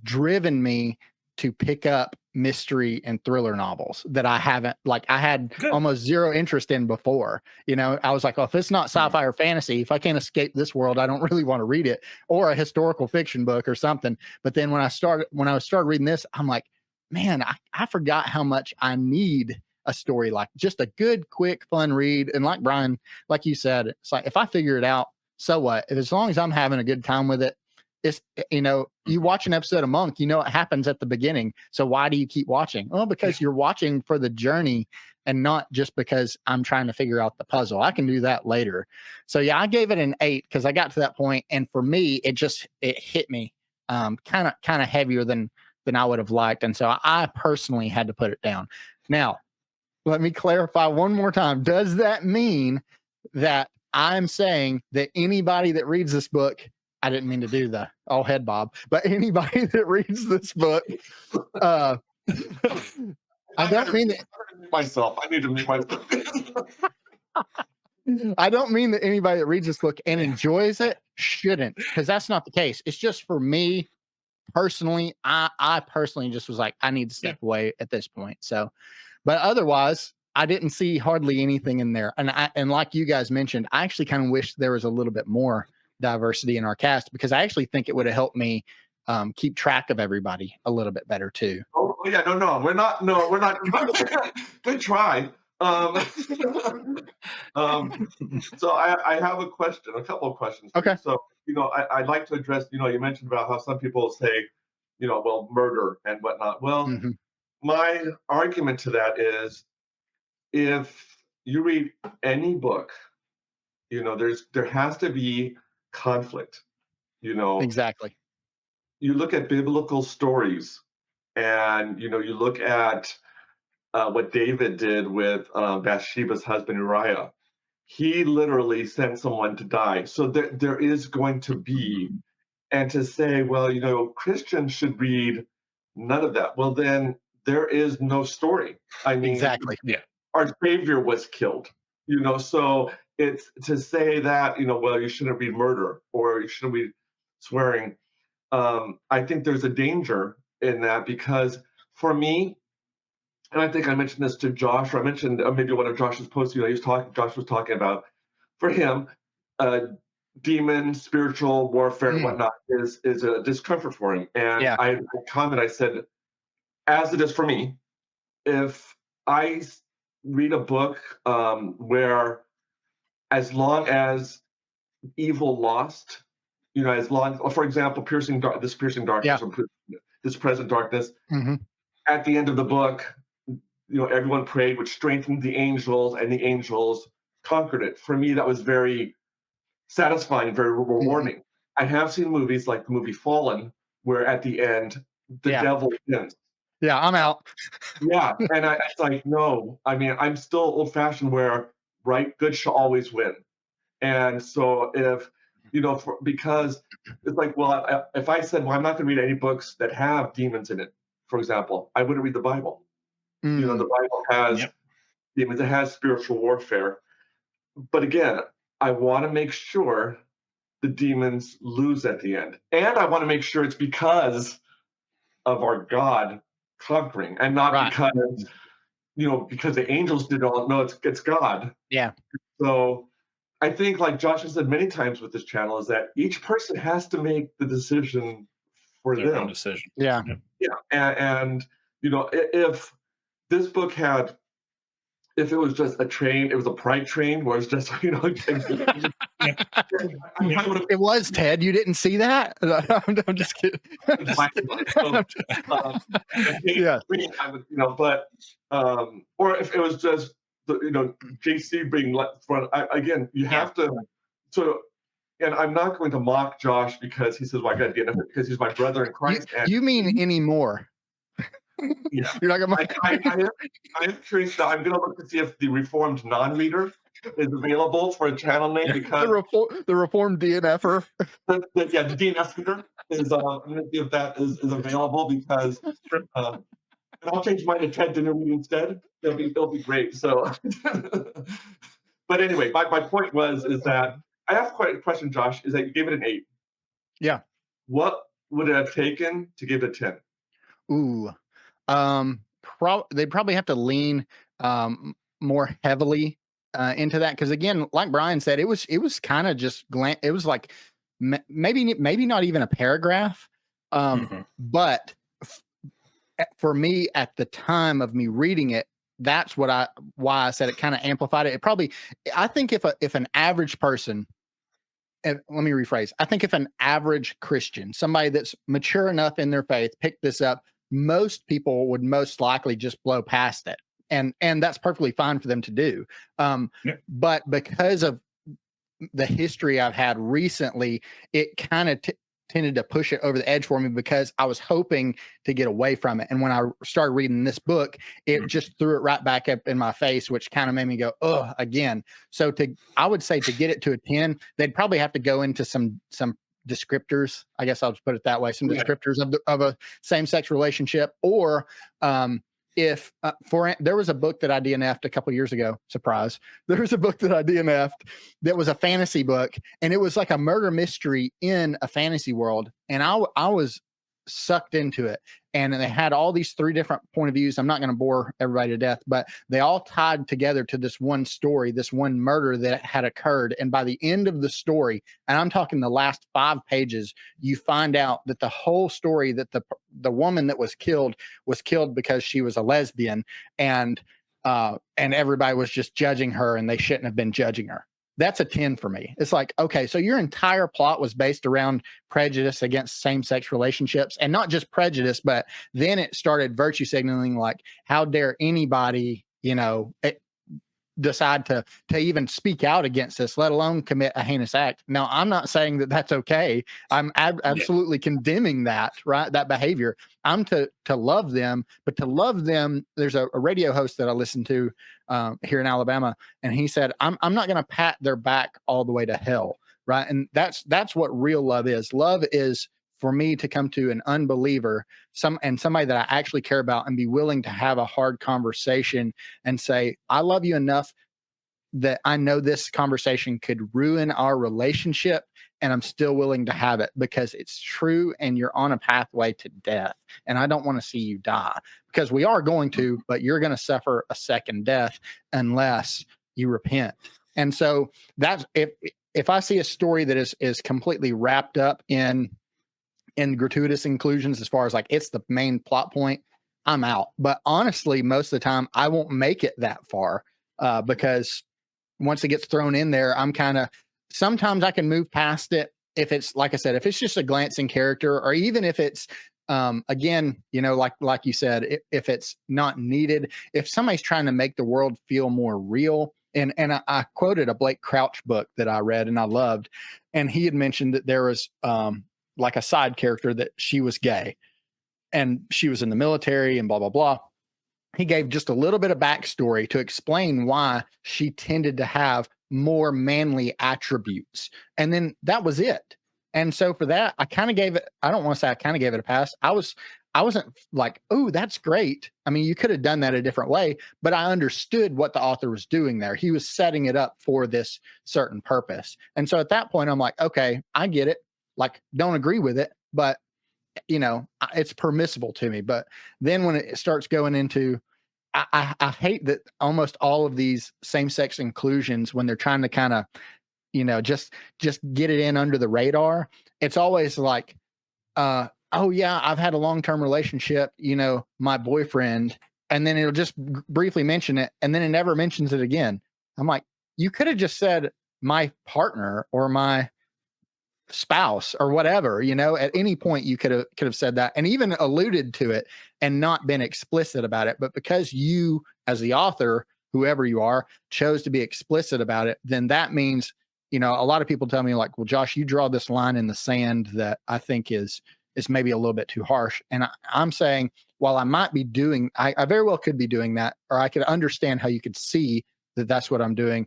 driven me to pick up mystery and thriller novels that I haven't, like, I had almost zero interest in before. I was like, well, if it's not sci-fi or fantasy, if I can't escape this world, I don't really want to read it, or a historical fiction book or something. But then when I started reading this, I'm like, man, I forgot how much I need a story, like just a good, quick, fun read. And like Brian, like you said, it's like, if I figure it out, so what? As long as I'm having a good time with it, it's, you watch an episode of Monk, what happens at the beginning. So why do you keep watching? Well, because you're watching for the journey and not just because I'm trying to figure out the puzzle. I can do that later. So yeah, I gave it an 8 because I got to that point, and for me, it hit me kind of heavier than I would have liked, and so I personally had to put it down. Now, let me clarify one more time. Does that mean that I'm saying that anybody that reads this book, I didn't mean to do the all head bob, but anybody that reads this book, I don't mean that myself. I need to make myself. I don't mean that anybody that reads this book and enjoys it shouldn't, because that's not the case. It's just for me personally. I personally just was like, I need to step away at this point. So, but otherwise, I didn't see hardly anything in there. And like you guys mentioned, I actually kind of wish there was a little bit more diversity in our cast, because I actually think it would have helped me keep track of everybody a little bit better too. Oh yeah, no, we're not. Good try. So I have a couple of questions. Okay. So I'd like to address. You mentioned about how some people say, well, murder and whatnot. Well, my argument to that is, if you read any book, there has to be conflict. Exactly. You look at biblical stories, and you look at what David did with Bathsheba's husband Uriah. He literally sent someone to die. So there is going to be, and to say, well, Christians should read none of that. Well, then there is no story. I mean, exactly. Yeah. Our Savior was killed. So it's to say that, well, you shouldn't read murder or you shouldn't read swearing. I think there's a danger in that, because for me, and I think I mentioned this to Josh, or I mentioned maybe one of Josh's posts. Josh was talking about, for him, demon, spiritual warfare, and whatnot is a discomfort for him. And I said, as it is for me, if I read a book where, as long as evil lost, as long, for example, this piercing darkness, or this present darkness, at the end of the book, everyone prayed, which strengthened the angels, and the angels conquered it. For me, that was very satisfying, very rewarding. I have seen movies like the movie Fallen, where at the end, the devil wins. Yeah, I'm out. Yeah, and it's like, no. I mean, I'm still old-fashioned, where good shall always win. And so if, because it's like, well, if I said, well, I'm not going to read any books that have demons in it, for example, I wouldn't read the Bible. The Bible has demons, it has spiritual warfare. But again, I want to make sure the demons lose at the end. And I want to make sure it's because of our God conquering, and not because, because the angels did all. No, it's God. Yeah. So I think, like Josh has said many times with this channel, is that each person has to make the decision for their them. own decision. Yeah. Yeah. And if this book if it was just a train, it was a pride train where it's just, it was, Ted. You didn't see that? I'm just kidding. Yeah. But or if it was just JC being left front, again, you have to. So, and I'm not going to mock Josh because he says, well, I got to get him, because he's my brother in Christ. You mean anymore? Yeah, you're not gonna. I'm curious. I'm going to look to see if the Reformed non-reader is available for a channel name, because the Reformed DNFer. The DNF reader is. I'm going to see if that is available, because and I'll change mine to Ted Dinnermeat instead. It'll be great. So, but anyway, my point is that I have quite a question, Josh. Is that you gave it an 8? Yeah. What would it have taken to give it a 10? Ooh. They probably have to lean more heavily into that, because again, like Brian said, it was kind of just it was like maybe not even a paragraph, but for me at the time of me reading it, that's why I said it kind of amplified it. It probably, I think if an average person, let me rephrase. I think if an average Christian, somebody that's mature enough in their faith, picked this up, most people would most likely just blow past it. And that's perfectly fine for them to do. But because of the history I've had recently, it kind of tended to push it over the edge for me because I was hoping to get away from it. And when I started reading this book, it just threw it right back up in my face, which kind of made me go, oh, again. So I would say to get it to a 10, they'd probably have to go into some descriptors. I guess I'll just put it that way. Some descriptors of a same-sex relationship, or if there was a book that I DNF'd a couple years ago, surprise, there was a book that I DNF'd that was a fantasy book, and it was like a murder mystery in a fantasy world. And I was sucked into it. And they had all these 3 different point of views. I'm not going to bore everybody to death, but they all tied together to this one story, this one murder that had occurred. And by the end of the story, and I'm talking the last 5 pages, you find out that the whole story, that the woman that was killed because she was a lesbian, and everybody was just judging her, and they shouldn't have been judging her. That's a 10 for me. It's like, okay, so your entire plot was based around prejudice against same-sex relationships, and not just prejudice, but then it started virtue signaling, like, how dare anybody, decide to even speak out against this, let alone commit a heinous act. Now, I'm not saying that that's okay. I'm absolutely condemning that, right? That behavior. I'm to love them, but to love them, there's a radio host that I listen to here in Alabama, and he said, I'm not going to pat their back all the way to hell, right? And that's what real love is. Love is for me to come to an unbeliever, somebody that I actually care about, and be willing to have a hard conversation and say, I love you enough that I know this conversation could ruin our relationship, and I'm still willing to have it because it's true and you're on a pathway to death, and I don't want to see you die, because we are going to, but you're going to suffer a second death unless you repent. And so that's, if I see a story that is completely wrapped up in gratuitous inclusions, as far as like it's the main plot point, I'm out. But honestly, most of the time I won't make it that far because once it gets thrown in there, I'm sometimes I can move past it. If it's, like I said, if it's just a glancing character, or even if it's, again, like you said, if it's not needed, if somebody's trying to make the world feel more real. And I quoted a Blake Crouch book that I read and I loved, and he had mentioned that there was, like a side character, that she was gay and she was in the military and blah, blah, blah. He gave just a little bit of backstory to explain why she tended to have more manly attributes. And then that was it. And so for that, I kind of gave it, I don't want to say I kind of gave it a pass. I wasn't like, oh, that's great. I mean, you could have done that a different way, but I understood what the author was doing there. He was setting it up for this certain purpose. And so at that point, I'm like, okay, I get it. Like, don't agree with it, but it's permissible to me. But then when it starts going into, I hate that almost all of these same-sex inclusions, when they're trying to kind of, just get it in under the radar, it's always like, oh yeah, I've had a long-term relationship, my boyfriend, and then it'll just briefly mention it, and then it never mentions it again. I'm like, you could have just said my partner or my spouse or whatever, at any point you could have said that, and even alluded to it and not been explicit about it. But because you, as the author, whoever you are, chose to be explicit about it, then that means, a lot of people tell me like, well, Josh, you draw this line in the sand that I think is maybe a little bit too harsh. And I'm saying, while I might be doing, I very well could be doing that, or I could understand how you could see that that's what I'm doing.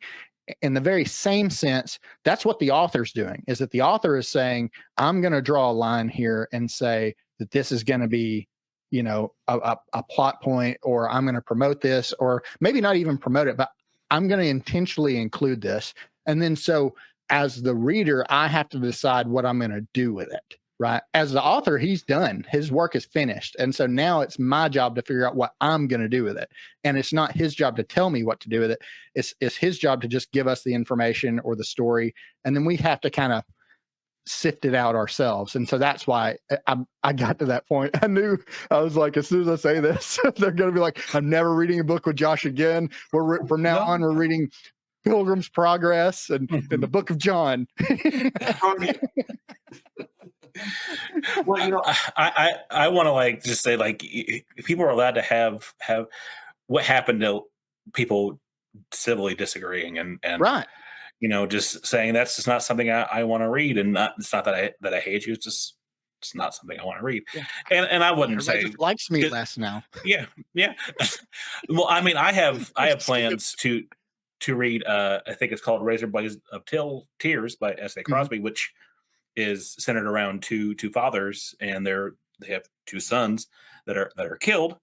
In the very same sense, that's what the author's doing, is that the author is saying, I'm going to draw a line here and say that this is going to be, a plot point, or I'm going to promote this, or maybe not even promote it, but I'm going to intentionally include this. And then so as the reader, I have to decide what I'm going to do with it. Right. As the author, he's done, his work is finished. And so now it's my job to figure out what I'm going to do with it. And it's not his job to tell me what to do with it. It's his job to just give us the information or the story. And then we have to kind of sift it out ourselves. And so that's why I got to that point. I was like, as soon as I say this, they're going to be like, I'm never reading a book with Josh again. From now on, we're reading Pilgrim's Progress and the Book of John. Well, I want to like just say like people are allowed to have what happened to people civilly disagreeing and right. Just saying that's just not something I want to read, and it's not that I hate you. It's not something I want to read, yeah. and I wouldn't Everybody say just likes me less now. Yeah. Well, I mean, I have plans to read. I think it's called Razor Blades of Tears by S.A. Crosby, which is centered around two fathers, and they have two sons that are killed,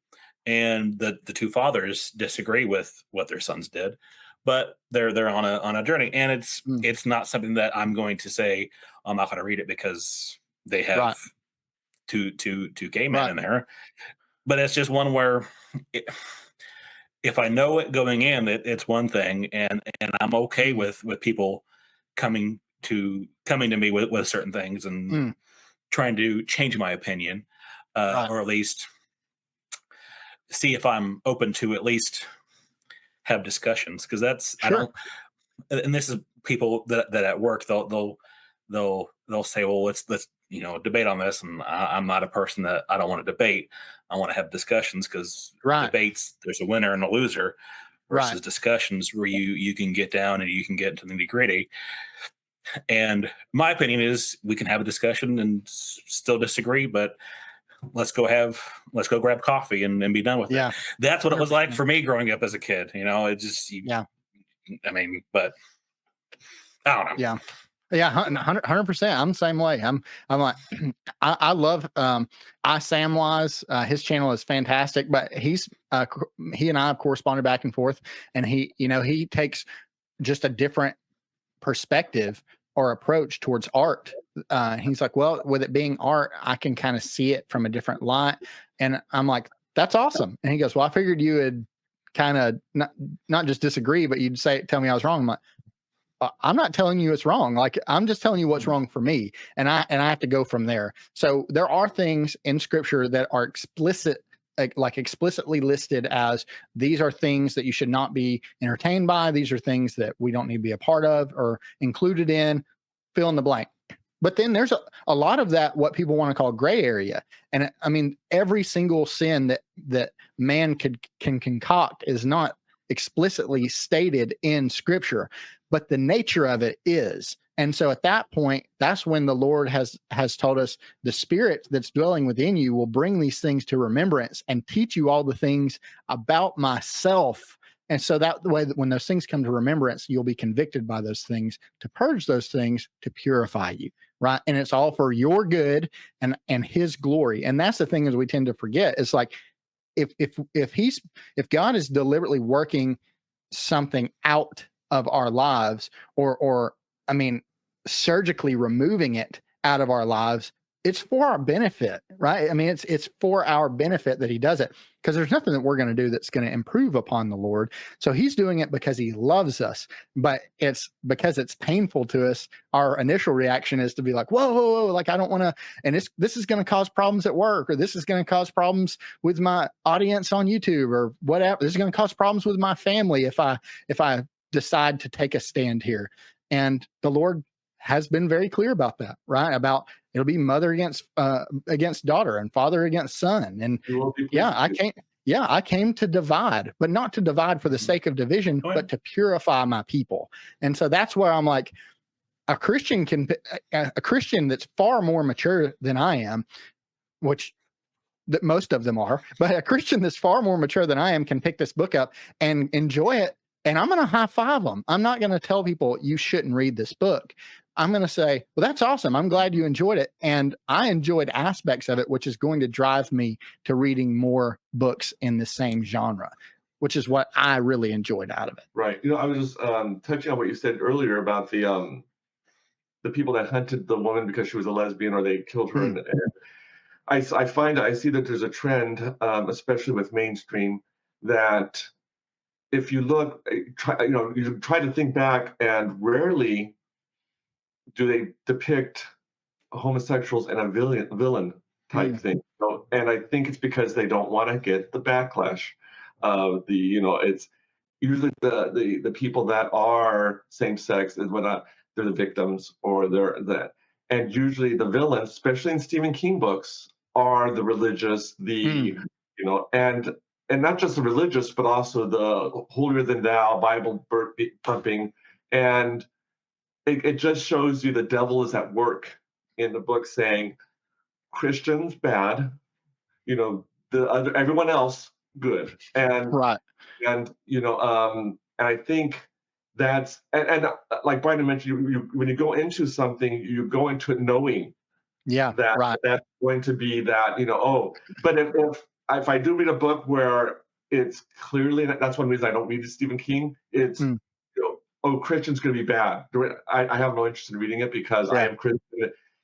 and the two fathers disagree with what their sons did, but they're on a journey, and it's not something that I'm going to say I'm not going to read it because they have two gay men in there, but it's just one where if I know it going in, it's one thing, and I'm okay with people coming to me with certain things and trying to change my opinion, or at least see if I'm open to at least have discussions, because that's I don't. And this is people that at work they'll say, well, let's debate on this, and I'm not a person that I don't want to debate. I want to have discussions, because debates, there's a winner and a loser, versus discussions where you can get down and you can get into the nitty-gritty. And my opinion is we can have a discussion and still disagree, but let's go grab coffee and be done with it. That's what it was like for me growing up as a kid. It just I mean, but I don't know. Yeah, 100%. I'm the same way. I'm like, I love Samwise. His channel is fantastic, but he and I have corresponded back and forth, and he takes just a different perspective or approach towards art. He's like, well, with it being art, I can kind of see it from a different light, and I'm like, that's awesome. And he goes, well, I figured you would kind of not just disagree, but you'd tell me I was wrong. I'm like, I'm not telling you it's wrong. Like, I'm just telling you what's wrong for me. And I have to go from there. So there are things in scripture that are explicitly listed as these are things that you should not be entertained by. These are things that we don't need to be a part of or included in, fill in the blank. But then there's a lot of that, what people want to call gray area. And I mean, every single sin that man can concoct is not explicitly stated in scripture, but the nature of it is. And so at that point, that's when the Lord has told us the Spirit that's dwelling within you will bring these things to remembrance and teach you all the things about myself. And so that way, that when those things come to remembrance, you'll be convicted by those things, to purge those things, to purify you, right? And it's all for your good and His glory. And that's the thing is we tend to forget. It's like, if God is deliberately working something out of our lives, or I mean, surgically removing it out of our lives, it's for our benefit, right? I mean, it's for our benefit that He does it, because there's nothing that we're going to do that's going to improve upon the Lord. So He's doing it because He loves us, but it's because it's painful to us. Our initial reaction is to be like, whoa, like I don't want to, and this is going to cause problems at work, or this is going to cause problems with my audience on YouTube, or whatever. This is going to cause problems with my family if I decide to take a stand here. And the Lord has been very clear about that, right? About it'll be mother against daughter and father against son. And I came to divide, but not to divide for the sake of division, but to purify my people. And so that's where I'm like, a Christian that's far more mature than I am, which that most of them are, but a Christian that's far more mature than I am can pick this book up and enjoy it. And I'm going to high five them. I'm not going to tell people you shouldn't read this book. I'm going to say, well, that's awesome. I'm glad you enjoyed it. And I enjoyed aspects of it, which is going to drive me to reading more books in the same genre, which is what I really enjoyed out of it. Right. I was just touching on what you said earlier about the people that hunted the woman because she was a lesbian, or they killed her. And I see that there's a trend, especially with mainstream, that if you look, you try to think back, and rarely do they depict homosexuals and a villain type thing. So, and I think it's because they don't want to get the backlash of it's usually the people that are same sex is when they're the victims or and usually the villains, especially in Stephen King books, are the religious, and not just the religious, but also the holier than thou, Bible thumping, and it just shows you the devil is at work in the book, saying Christians bad, everyone else good, and Right. and I think that's and like Brian mentioned, you when you go into something, you go into it knowing that right. that's going to be that but if I do read a book where it's clearly, that's one reason I don't read Stephen King, it's Christian's going to be bad. I have no interest in reading it because I am Christian.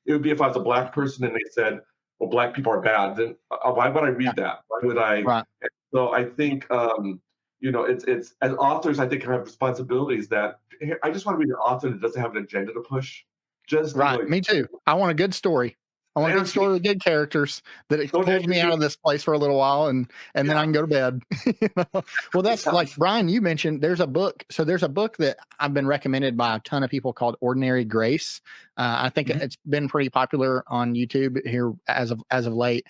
It would be if I was a black person and they said, well, black people are bad, then why would I read that? Why would I? Right. So I think it's as authors, I think I have responsibilities that I just want to read an author that doesn't have an agenda to push. Just Right. Me too. I want a good story. I want a good story with good characters that it pulls me out of this place for a little while and then I can go to bed. Well, that's like Brian, you mentioned there's a book. So there's a book that I've been recommended by a ton of people called Ordinary Grace. I think it's been pretty popular on YouTube here as of late.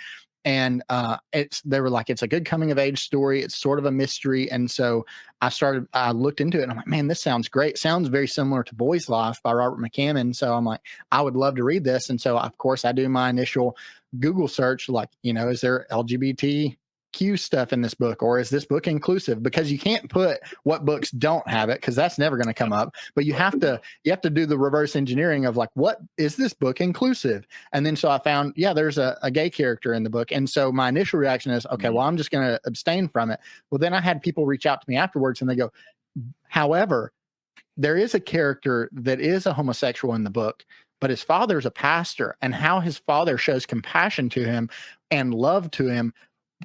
And they were like, it's a good coming of age story. It's sort of a mystery. And so I looked into it and I'm like, man, this sounds great. Sounds very similar to Boy's Life by Robert McCammon. So I'm like, I would love to read this. And so of course I do my initial Google search, like, is there LGBTQ stuff in this book, or is this book inclusive? Because you can't put what books don't have it, because that's never going to come up. But you have to do the reverse engineering of like, what is this book inclusive? And then so I found, there's a gay character in the book. And so my initial reaction is, okay, well, I'm just going to abstain from it. Well, then I had people reach out to me afterwards and they go, however, there is a character that is a homosexual in the book, but his father's a pastor, and how his father shows compassion to him and love to him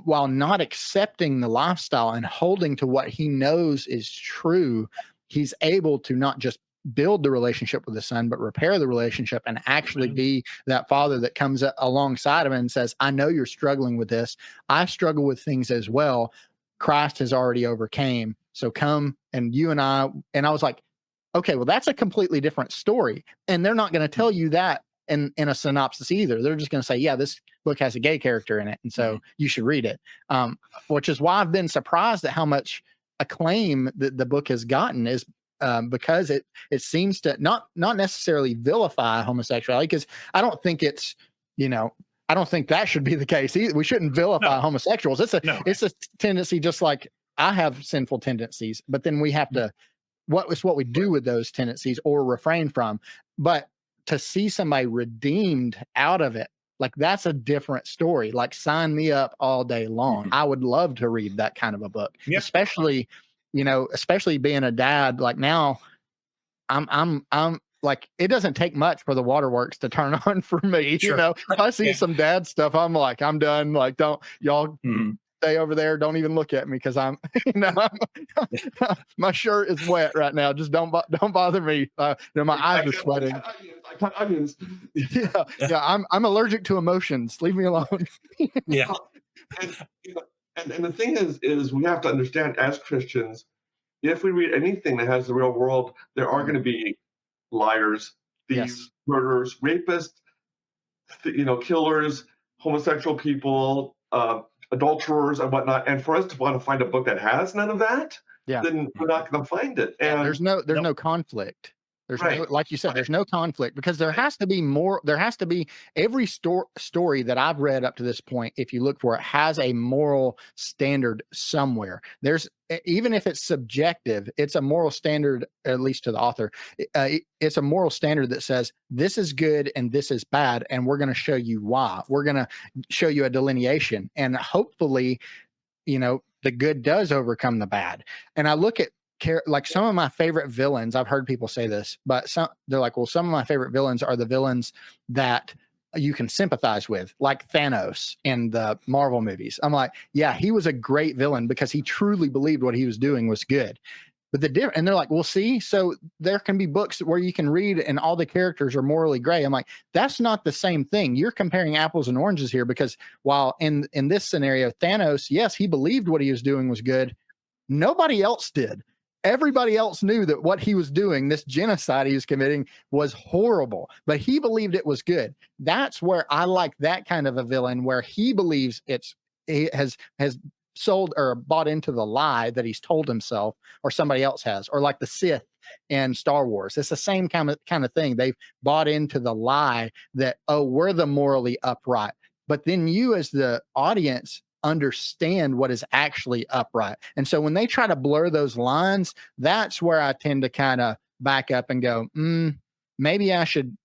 while not accepting the lifestyle and holding to what he knows is true. He's able to not just build the relationship with the son, but repair the relationship and actually be that father that comes alongside him and says, I know you're struggling with this. I struggle with things as well. Christ has already overcame. So come, and you and I was like, okay, well, that's a completely different story. And they're not going to tell you that in a synopsis either. They're just going to say, this book has a gay character in it, and so you should read it. Which is why I've been surprised at how much acclaim that the book has gotten, is because it seems to not necessarily vilify homosexuality, because I don't think it's, I don't think that should be the case either. We shouldn't vilify homosexuals. It's a tendency, just like I have sinful tendencies, but then we have to, what we do with those tendencies or refrain from. But to see somebody redeemed out of it, like, that's a different story. Like, sign me up all day long. I would love to read that kind of a book, especially being a dad. Like, now I'm like, it doesn't take much for the waterworks to turn on for me. If I see some dad stuff, I'm like, I'm done. Like, don't y'all stay over there. Don't even look at me, because I'm, my shirt is wet right now. Just don't bother me. My eyes are sweating. I'm allergic to emotions. Leave me alone. And the thing is we have to understand, as Christians, if we read anything that has the real world, there are going to be liars, thieves, murderers, rapists, killers, homosexual people, adulterers and whatnot. And for us to want to find a book that has none of that, then we're not going to find it. And there's no conflict. There's no, like you said, there's no conflict, because there has to be more. There has to be, every story that I've read up to this point, if you look for it, has a moral standard somewhere. There's, even if it's subjective, it's a moral standard, at least to the author. It's a moral standard that says this is good and this is bad, and we're going to show you why. We're going to show you a delineation, and hopefully, the good does overcome the bad. And I look at, like, some of my favorite villains, I've heard people say this, but they're like, well, some of my favorite villains are the villains that you can sympathize with, like Thanos in the Marvel movies. I'm like, he was a great villain because he truly believed what he was doing was good. But and they're like, well, see, so there can be books where you can read and all the characters are morally gray. I'm like, that's not the same thing. You're comparing apples and oranges here, because while in this scenario, Thanos, yes, he believed what he was doing was good. Nobody else did. Everybody else knew that what he was doing, this genocide he was committing, was horrible, but he believed it was good. That's where I like that kind of a villain, where he believes he has sold or bought into the lie that he's told himself or somebody else has, or like the Sith in Star Wars. It's the same kind of thing. They've bought into the lie that, oh, we're the morally upright. But then you as the audience understand what is actually upright. And so when they try to blur those lines, that's where I tend to kind of back up and go, maybe I should,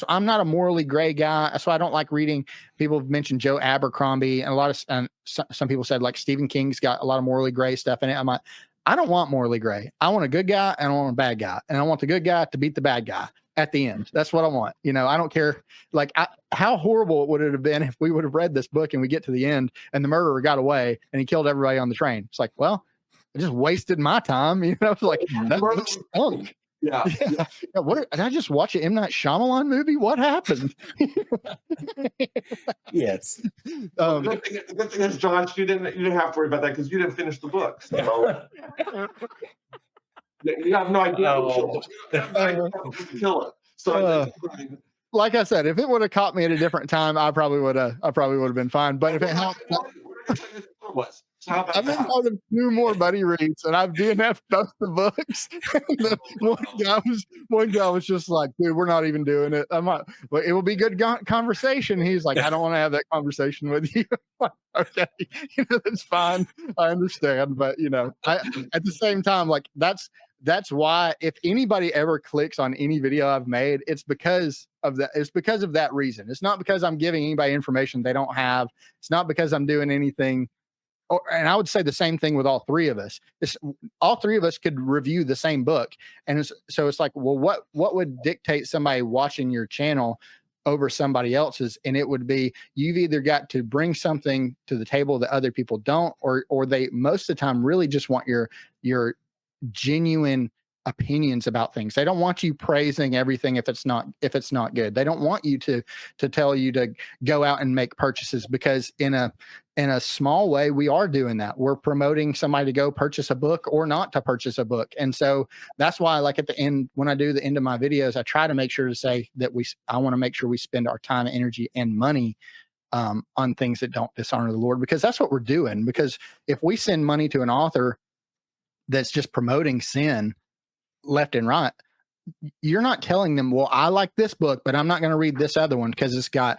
I'm not a morally gray guy. That's why I don't like reading. People have mentioned Joe Abercrombie, and a lot of some people said like Stephen King's got a lot of morally gray stuff in it. I'm like, I don't want morally gray. I want a good guy and I want a bad guy, and I want the good guy to beat the bad guy at the end. That's what I want. I don't care. Like, how horrible would it have been if we would have read this book and we get to the end and the murderer got away and he killed everybody on the train? It's like, well, I just wasted my time. It's like, that book stunk. Yeah. What did I just watch an M. Night Shyamalan movie? What happened? Yes. The good thing is, Josh, you didn't have to worry about that because you didn't finish the book. So you have no idea who kill it. So like I said, if it would have caught me at a different time, I probably would have been fine. But if it helped, I've been part of 2 more buddy reads, and I've DNF'd both the books. One guy was just like, dude, we're not even doing it. I'm like, well, it will be good conversation. He's like, I don't want to have that conversation with you. Okay, that's fine. I understand. But at the same time, like that's why if anybody ever clicks on any video I've made, it's because of that. It's because of that reason. It's not because I'm giving anybody information they don't have. It's not because I'm doing anything. And I would say the same thing with all 3 of us. All 3 of us could review the same book. And so it's like, well, what would dictate somebody watching your channel over somebody else's? And it would be, you've either got to bring something to the table that other people don't, or they most of the time really just want your genuine opinions about things. They don't want you praising everything if it's not good. They don't want you to tell you to go out and make purchases, because in a small way we are doing that. We're promoting somebody to go purchase a book or not to purchase a book. And so that's why, like, at the end, when I do the end of my videos, I try to make sure to say that I want to make sure we spend our time, energy, and money on things that don't dishonor the Lord, because that's what we're doing. Because if we send money to an author that's just promoting sin left and right, you're not telling them, well, I like this book, but I'm not going to read this other one because it's got,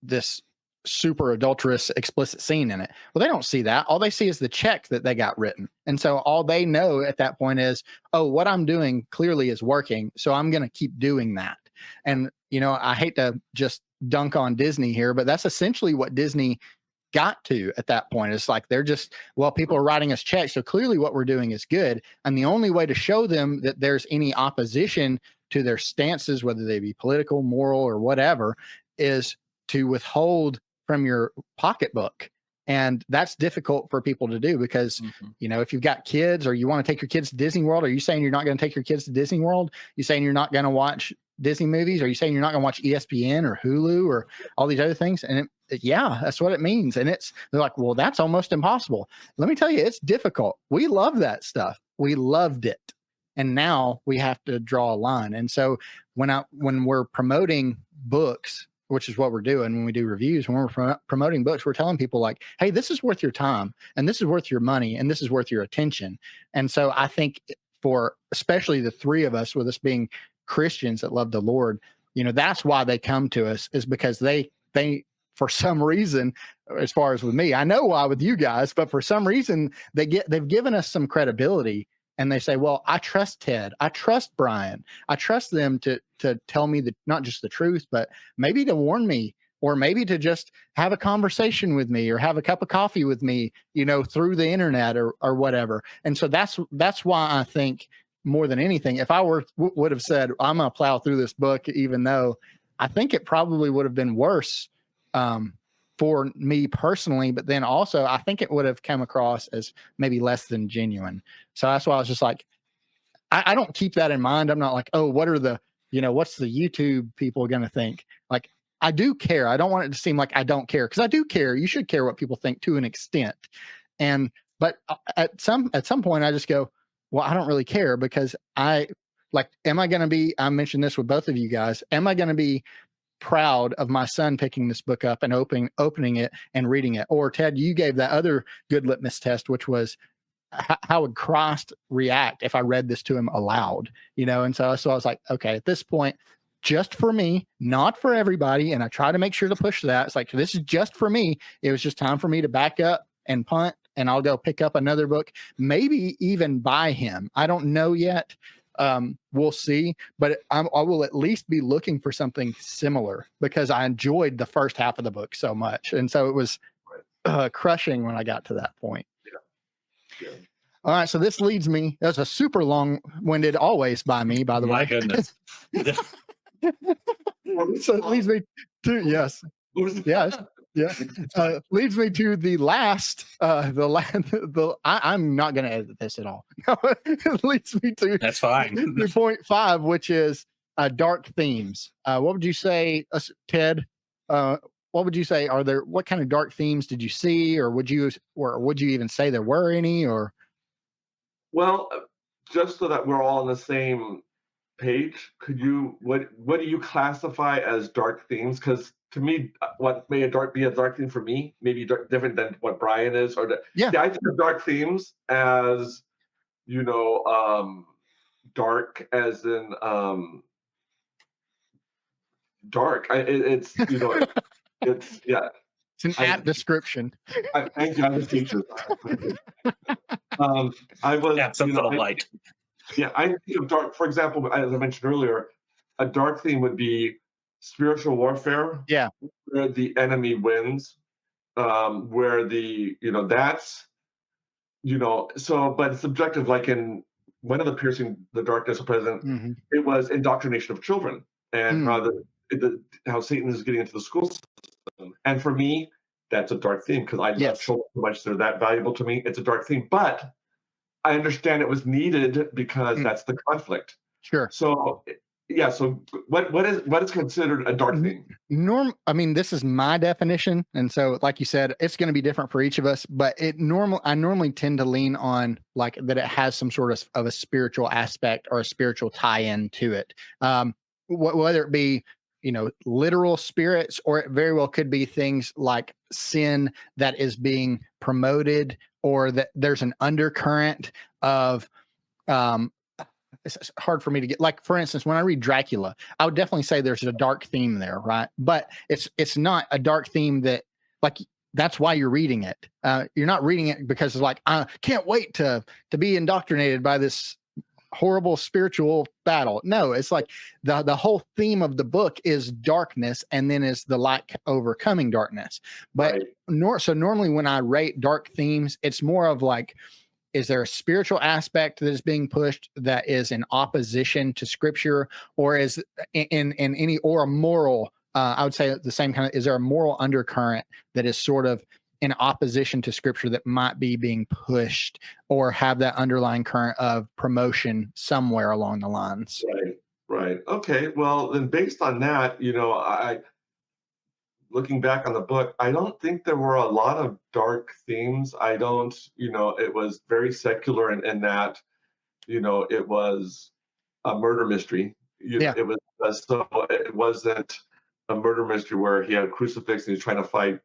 this super adulterous explicit scene in it. Well, they don't see that. All they see is the check that they got written. And so all they know at that point is, oh, what I'm doing clearly is working, so I'm going to keep doing that. And, I hate to just dunk on Disney here, but that's essentially what Disney got to at that point. It's like, they're just, well, people are writing us checks, so clearly what we're doing is good. And the only way to show them that there's any opposition to their stances, whether they be political, moral, or whatever, is to withhold from your pocketbook. And that's difficult for people to do because, if you've got kids or you want to take your kids to Disney World, are you saying you're not going to take your kids to Disney World? You saying you're not going to watch Disney movies? Are you saying you're not going to watch ESPN or Hulu or all these other things? And yeah, that's what it means. And they're like, well, that's almost impossible. Let me tell you, it's difficult. We love that stuff. We loved it. And now we have to draw a line. And so when we're promoting books, which is what we're doing when we do reviews, when we're promoting books, we're telling people like, hey, this is worth your time, and this is worth your money, and this is worth your attention. And so I think for especially the 3 of us, with us being Christians that love the Lord, that's why they come to us, is because they for some reason, as far as with me, I know why with you guys, but for some reason they've given us some credibility. And they say, well, I trust Ted. I trust Brian. I trust them to tell me not just the truth, but maybe to warn me, or maybe to just have a conversation with me, or have a cup of coffee with me, through the internet or whatever. And so that's why I think more than anything, if I would have said, I'm going to plow through this book, even though I think it probably would have been worse for me personally, but then also I think it would have come across as maybe less than genuine. So that's why I was just like, I don't keep that in mind. I'm not like, oh, what are the, what's the YouTube people going to think? Like, I do care. I don't want it to seem like I don't care, because I do care. You should care what people think to an extent. But at some point I just go, well, I don't really care, because am I going to be, I mentioned this with both of you guys, am I going to be proud of my son picking this book up and opening it and reading it? Or Ted, you gave that other good litmus test, which was, how would Christ react if I read this to him aloud? And so I was like, okay, at this point, just for me, not for everybody. And I try to make sure to push that. It's like, this is just for me. It was just time for me to back up and punt, and I'll go pick up another book, maybe even buy him. I don't know yet. We'll see, but I will at least be looking for something similar, because I enjoyed the first half of the book so much. And so it was crushing when I got to that point. Yeah. All right, so this leads me. That's a super long-winded always by me, by the way. My goodness. So it leads me to leads me to the last. I'm not going to edit this at all. It leads me to that's fine. The point 5, which is dark themes. What would you say, Ted? What would you say? What kind of dark themes did you see, or would you even say there were any? Or, well, just so that we're all on the same page, what do you classify as dark themes? Because to me, what may be a dark theme for me, maybe different than what Brian is, I think of dark themes as dark as in dark. It's it's it's an apt description. Thank you. I'm a teacher. I was something light. Yeah, I think of dark. For example, as I mentioned earlier, a dark theme would be spiritual warfare. Yeah, where the enemy wins, where that's So, but it's subjective. Like in one of the Piercing the Darkness of President, it was indoctrination of children, and how Satan is getting into the school system. And for me, that's a dark theme, because I love children so much; they're that valuable to me. It's a dark theme, but I understand it was needed because that's the conflict. Sure. So, So what is considered a dark theme? I mean, this is my definition, and so, like you said, it's going to be different for each of us. But I normally tend to lean on like that it has some sort of a spiritual aspect or a spiritual tie-in to it. Whether it be literal spirits, or it very well could be things like sin that is being promoted, or that there's an undercurrent of it's hard for me to get, like, for instance, when I read Dracula, I would definitely say there's a dark theme there, right? But it's not a dark theme that, like, that's why you're reading it. You're not reading it because it's like, I can't wait to be indoctrinated by this horrible spiritual battle. No, it's like the whole theme of the book is darkness, and then is the light overcoming darkness. But normally when I rate dark themes, it's more of like, is there a spiritual aspect that is being pushed that is in opposition to Scripture, or is or a moral? I would say the same kind of. Is there a moral undercurrent that is sort of in opposition to Scripture that might be being pushed, or have that underlying current of promotion somewhere along the lines? Right. Okay. Well, then based on that, looking back on the book, I don't think there were a lot of dark themes. I don't, it was very secular in that, it was a murder mystery. It was, so it wasn't a murder mystery where he had a crucifix and he's trying to fight,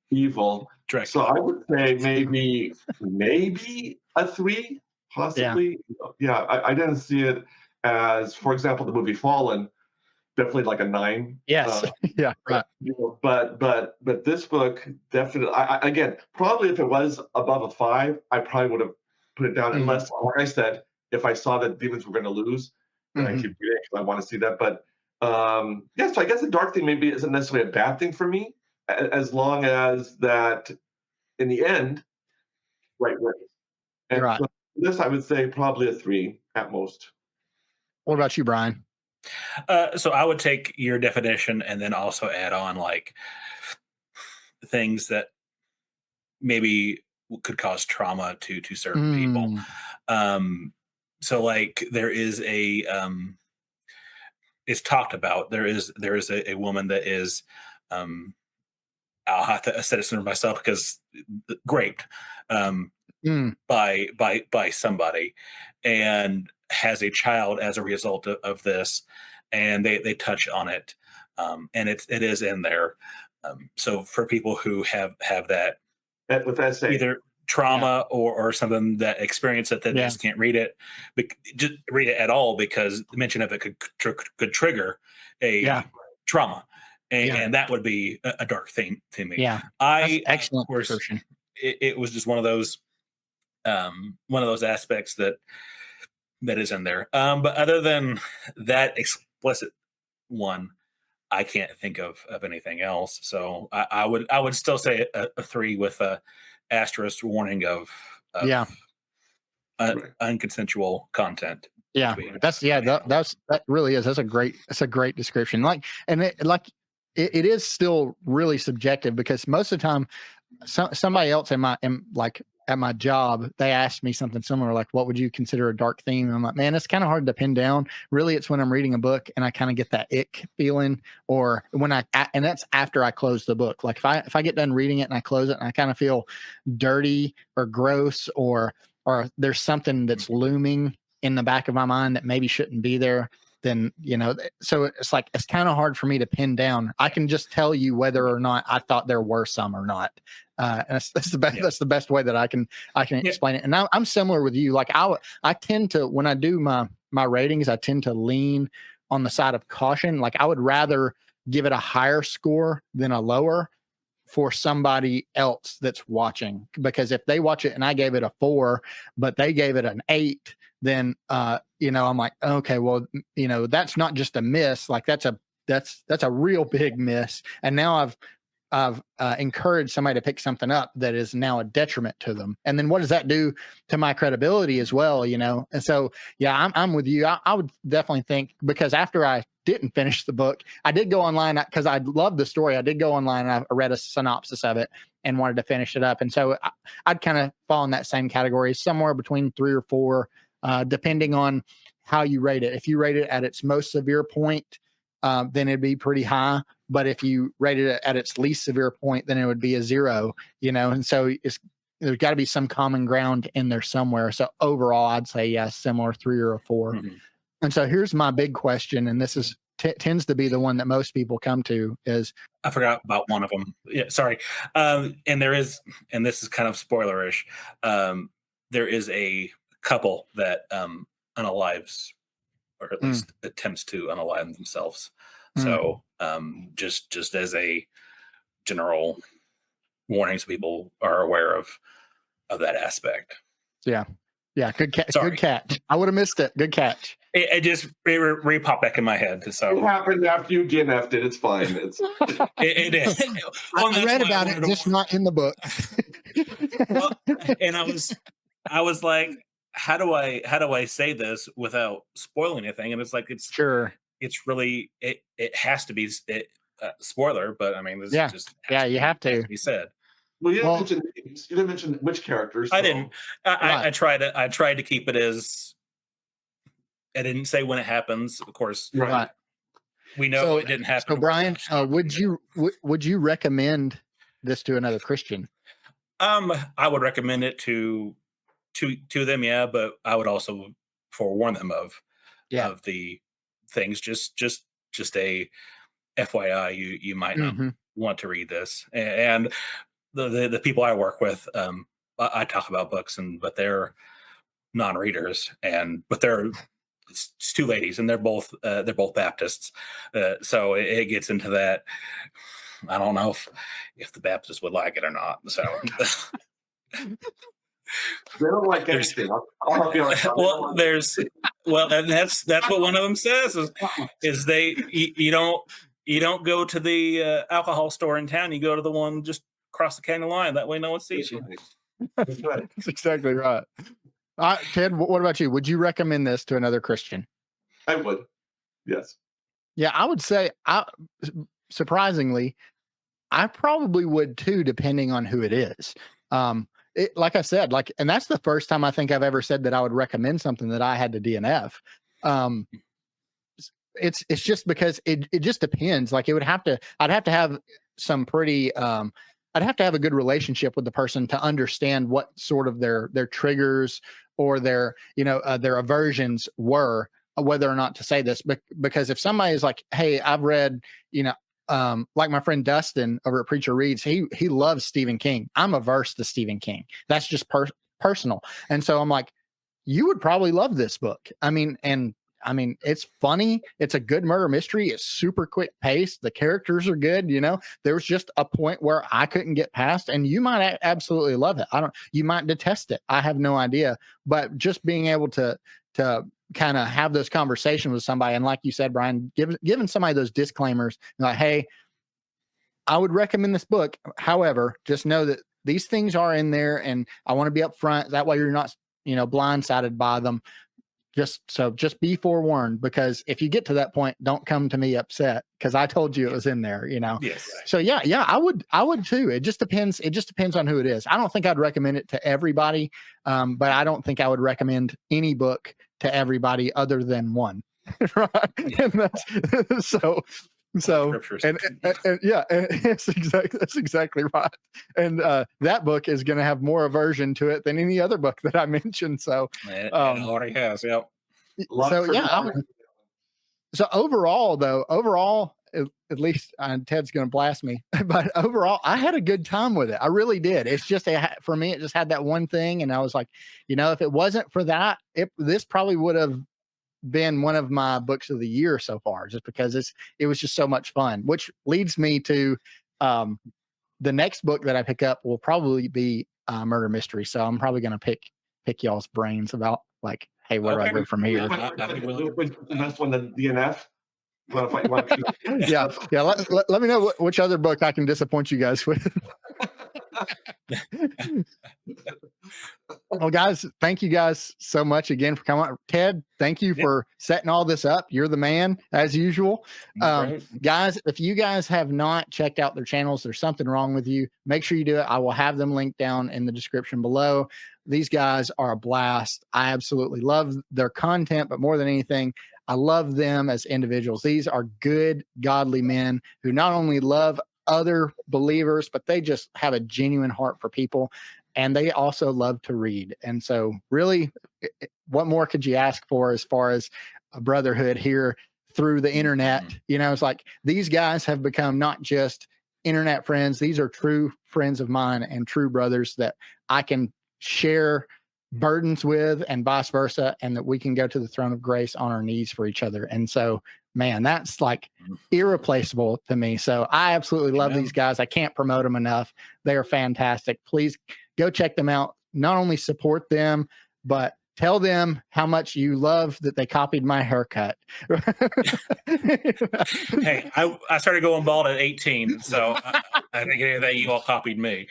evil. So I would say maybe a 3, possibly. I didn't see it as, for example, the movie Fallen. Definitely like a 9. Yes. Right. But this book definitely. Again, probably if it was above a 5, I probably would have put it down. Unless, like I said, if I saw that demons were going to lose, then I keep reading because I want to see that. But so I guess the dark thing maybe isn't necessarily a bad thing for me, as long as that in the end, right wins. And so this I would say probably a 3 at most. What about you, Brian? So I would take your definition and then also add on like things that maybe could cause trauma to certain people. So like there is it's talked about. There is a woman that is I'll have to set it for myself because raped by somebody and has a child as a result of this, and they touch on it, and it is in there. So for people who have that with that said, either trauma or something that experience it that they just can't read it, just read it at all because the mention of it could trigger a trauma. And that would be a dark thing to me. Yeah, that's excellent description. It was just one of those aspects that is in there. But other than that explicit one, I can't think of anything else. So I would still say a 3 with a asterisk warning of unconsensual content. Yeah, that really is. That's a great description. It is still really subjective because most of the time, somebody else at my job, they asked me something similar, like, what would you consider a dark theme? And I'm like, man, it's kind of hard to pin down. Really, it's when I'm reading a book and I kind of get that ick feeling, or when and that's after I close the book. Like if I get done reading it and I close it and I kind of feel dirty or gross, or there's something that's looming in the back of my mind that maybe shouldn't be there, then, so it's like, it's kind of hard for me to pin down. I can just tell you whether or not I thought there were some or not. And that's the best. That's the best way that I can explain it. And I'm similar with you. Like I tend to, when I do my ratings, I tend to lean on the side of caution. Like I would rather give it a higher score than a lower for somebody else that's watching, because if they watch it and I gave it a 4, but they gave it an 8, then I'm like, okay, well, that's not just a miss. Like that's a real big miss. And now I've encouraged somebody to pick something up that is now a detriment to them. And then what does that do to my credibility as well? And so, I'm with you. I would definitely think, because after I didn't finish the book, I did go online because I loved the story. I did go online and I read a synopsis of it and wanted to finish it up. And so I'd kind of fall in that same category, somewhere between 3 or 4, depending on how you rate it. If you rate it at its most severe point, then it'd be pretty high. But if you rated it at its least severe point, then it would be a 0, And so there's got to be some common ground in there somewhere. So overall, I'd say, similar 3 or a 4. Mm-hmm. And so here's my big question, and this is tends to be the one that most people come to, is I forgot about one of them. Yeah, sorry. And this is kind of spoilerish. There is a couple that unalives, or at least attempts to unalive themselves. So just as a general warning, so people are aware of that aspect. Yeah. Good catch. I would have missed it. Good catch. It just re-popped back in my head. So it happened after you DNF'd it. It's fine. It is. I read about it, just not in the book. Well, and I was like, how do I say this without spoiling anything? And it's like, it's really, it has to be spoiler, but I mean, this just you have to be said. Well, you didn't mention which characters. I didn't. I tried to keep it as. I didn't say when it happens, of course. Right. We know it didn't happen. So, Brian, would you recommend this to another Christian? I would recommend it to them, but I would also forewarn them of the things. Just a FYI, you might not want to read this. And the people I work with, I talk about books, but they're non-readers, but it's 2 ladies, and they're both Baptists. So it gets into that. I don't know if the Baptists would like it or not. So they don't like anything. I'll help you out. And that's what one of them says is you don't go to the alcohol store in town. You go to the one just across the county line. That way, no one sees you. That's right. That's exactly right. Ted, what about you? Would you recommend this to another Christian? I would. Yes. Yeah, I would say, surprisingly, I probably would too, depending on who it is. Like I said, and that's the first time I think I've ever said that I would recommend something that I had to DNF. It's just because it just depends. Like I'd have to have some pretty, I'd have to have a good relationship with the person to understand what sort of their triggers or their aversions were, whether or not to say this. Because if somebody is like, hey, I've read, like my friend Dustin over at Preacher Reads, he loves Stephen King. I'm averse to Stephen King. That's just personal. And so I'm like, you would probably love this book. I mean, it's funny. It's a good murder mystery. It's super quick paced. The characters are good. There was just a point where I couldn't get past, and you might absolutely love it. You might detest it. I have no idea, but just being able to kind of have those conversations with somebody. And like you said, Brian, giving somebody those disclaimers, like, hey, I would recommend this book. However, just know that these things are in there, and I want to be upfront. That way you're not, blindsided by them. Just be forewarned, because if you get to that point, don't come to me upset because I told you it was in there, Yes. So yeah, I would too. It just depends. It just depends on who it is. I don't think I'd recommend it to everybody. But I don't think I would recommend any book to everybody other than one. Right. Yeah. And that's and yeah, that's exactly right. And that book is going to have more aversion to it than any other book that I mentioned. So it already has. Yep. So yeah. So overall, at least Ted's going to blast me, but overall, I had a good time with it. I really did. It's just for me, it just had that one thing, and I was like, if it wasn't for that, this probably would have been one of my books of the year so far, just because it was just so much fun. Which leads me to the next book that I pick up will probably be murder mystery. So I'm probably going to pick y'all's brains about like, hey, where do I go from here? That's one, the DNF. Yeah. Let me know which other book I can disappoint you guys with. Well, guys, thank you guys so much again for coming on. Ted, thank you for setting all this up. You're the man, as usual. Guys, if you guys have not checked out their channels, there's something wrong with you, make sure you do it. I will have them linked down in the description below. These guys are a blast. I absolutely love their content, but more than anything, I love them as individuals. These are good, godly men who not only love other believers, but they just have a genuine heart for people. And they also love to read. And so really, what more could you ask for as far as a brotherhood here through the internet? It's like these guys have become not just internet friends. These are true friends of mine and true brothers that I can share burdens with, and vice versa, and that we can go to the throne of grace on our knees for each other. And so, man, that's like irreplaceable to me. So I absolutely love these guys. I can't promote them enough. They are fantastic. Please go check them out. Not only support them, but tell them how much you love that they copied my haircut. Hey, I started going bald at 18, so I think that you all copied me.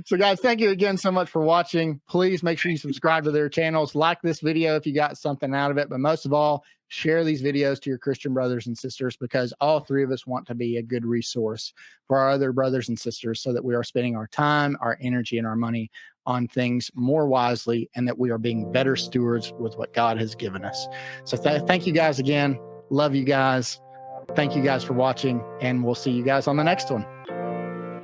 So guys, thank you again so much for watching. Please make sure you subscribe to their channels, like this video if you got something out of it, but most of all, share these videos to your Christian brothers and sisters, because all three of us want to be a good resource for our other brothers and sisters, so that we are spending our time, our energy, and our money on things more wisely, and that we are being better stewards with what God has given us. So thank you guys again. Love you guys. Thank you guys for watching, and we'll see you guys on the next one.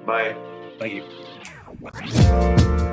Bye. Thank you.